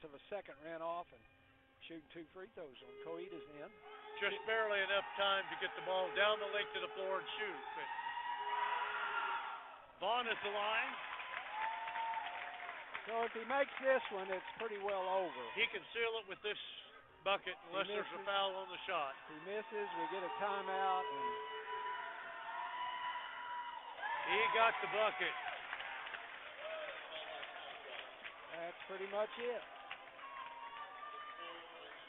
C: of a second ran off, and shooting 2 free throws on Coweta's end.
B: Just barely enough time to get the ball down the length of the floor and shoot. But Vaughn is the line.
C: So if he makes this one, it's pretty well over.
B: He can seal it with this bucket unless there's a foul on the shot.
C: If he misses, we get a timeout. And
B: he got the bucket.
C: That's pretty much it.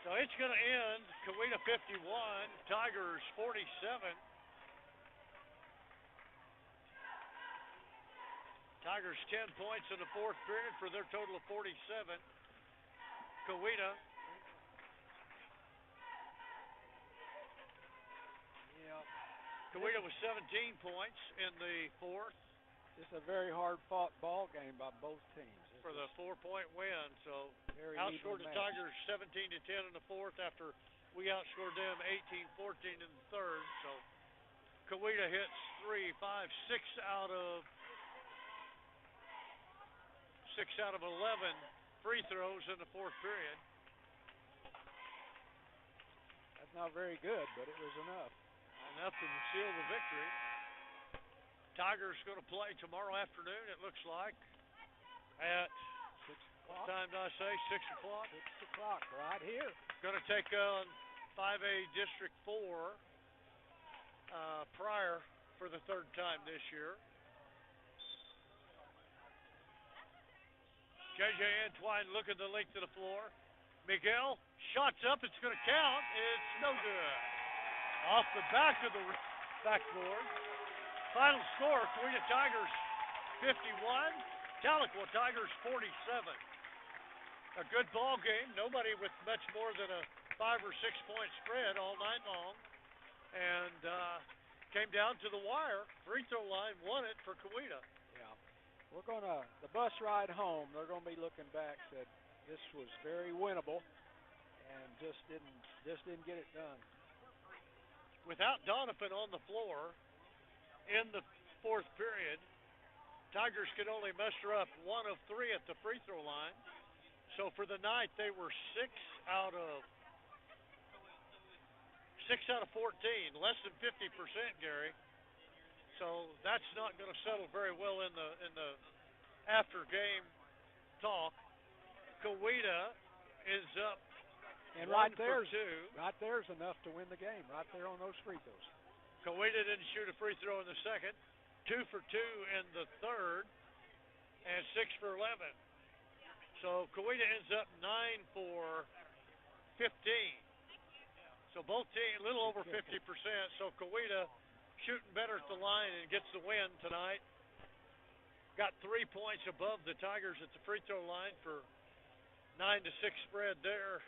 B: So it's going to end Coweta 51, Tigers 47. Tigers 10 points in the fourth period for their total of 47. Coweta.
C: Yeah.
B: Coweta was 17 points in the fourth.
C: It's a very hard-fought ball game by both teams.
B: For the 4-point win, so outscored the Tigers 17-10 in the fourth after we outscored them 18-14 in the third. So Coweta hits 3, 5, 6 out of 11 free throws in the fourth period.
C: That's not very good, but it was enough.
B: Enough to seal the victory. Tigers going to play tomorrow afternoon, it looks like, at
C: 6 o'clock.
B: What time did I say? 6 o'clock?
C: 6 o'clock, right here.
B: Going to take on 5A District 4 Pryor for the third time this year. JJ Antwine looking the length of the floor. Miguel, shots up, it's going to count. It's no good. Off the back of the backboard. Final score, Coweta Tigers 51, Tahlequah Tigers 47. A good ball game. Nobody with much more than a 5 or 6 point spread all night long. And came down to the wire. Free throw line won it for Coweta.
C: Yeah. We're going to, the bus ride home, they're going to be looking back, said this was very winnable and just didn't get it done.
B: Without Donovan on the floor in the fourth period, Tigers could only muster up 1 of 3 at the free throw line. So for the night, they were 6 out of 14, less than 50%, Gary. So that's not going to settle very well in the after game talk. Coweta is up.
C: And
B: 1 for 2.
C: Right there's enough to win the game. Right there on those free throws.
B: Coweta didn't shoot a free throw in the second. 2 for 2 in the third, and 6 for 11. So Coweta ends up 9 for 15. So both teams a little over 50%. So Coweta shooting better at the line and gets the win tonight. Got 3 points above the Tigers at the free throw line for 9-6 spread there.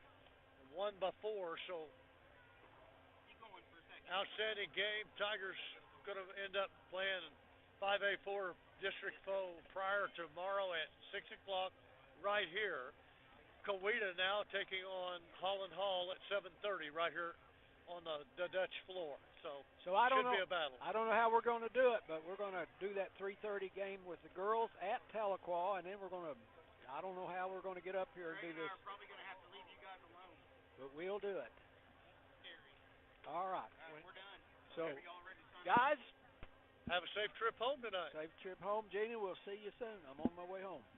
B: Won by 4. So outstanding game. Tigers going to end up playing 5A4 district foe prior to tomorrow at 6 o'clock right here. Coweta now taking on Holland Hall at 7:30 right here on the Dutch floor. So
C: I don't
B: should
C: know.
B: be a battle.
C: I don't know how we're going to do it, but we're going to do that 3:30 game with the girls at Tahlequah, and then we're going to. I don't know how we're going to get up here and do this.
A: We're probably going to have to leave you guys alone.
C: But we'll do it. All right.
A: We're done.
C: So,
A: Okay, y'all ready to sign
C: guys,
B: have a safe trip home tonight.
C: safe trip home, Jeannie. We'll see you soon. I'm on my way home.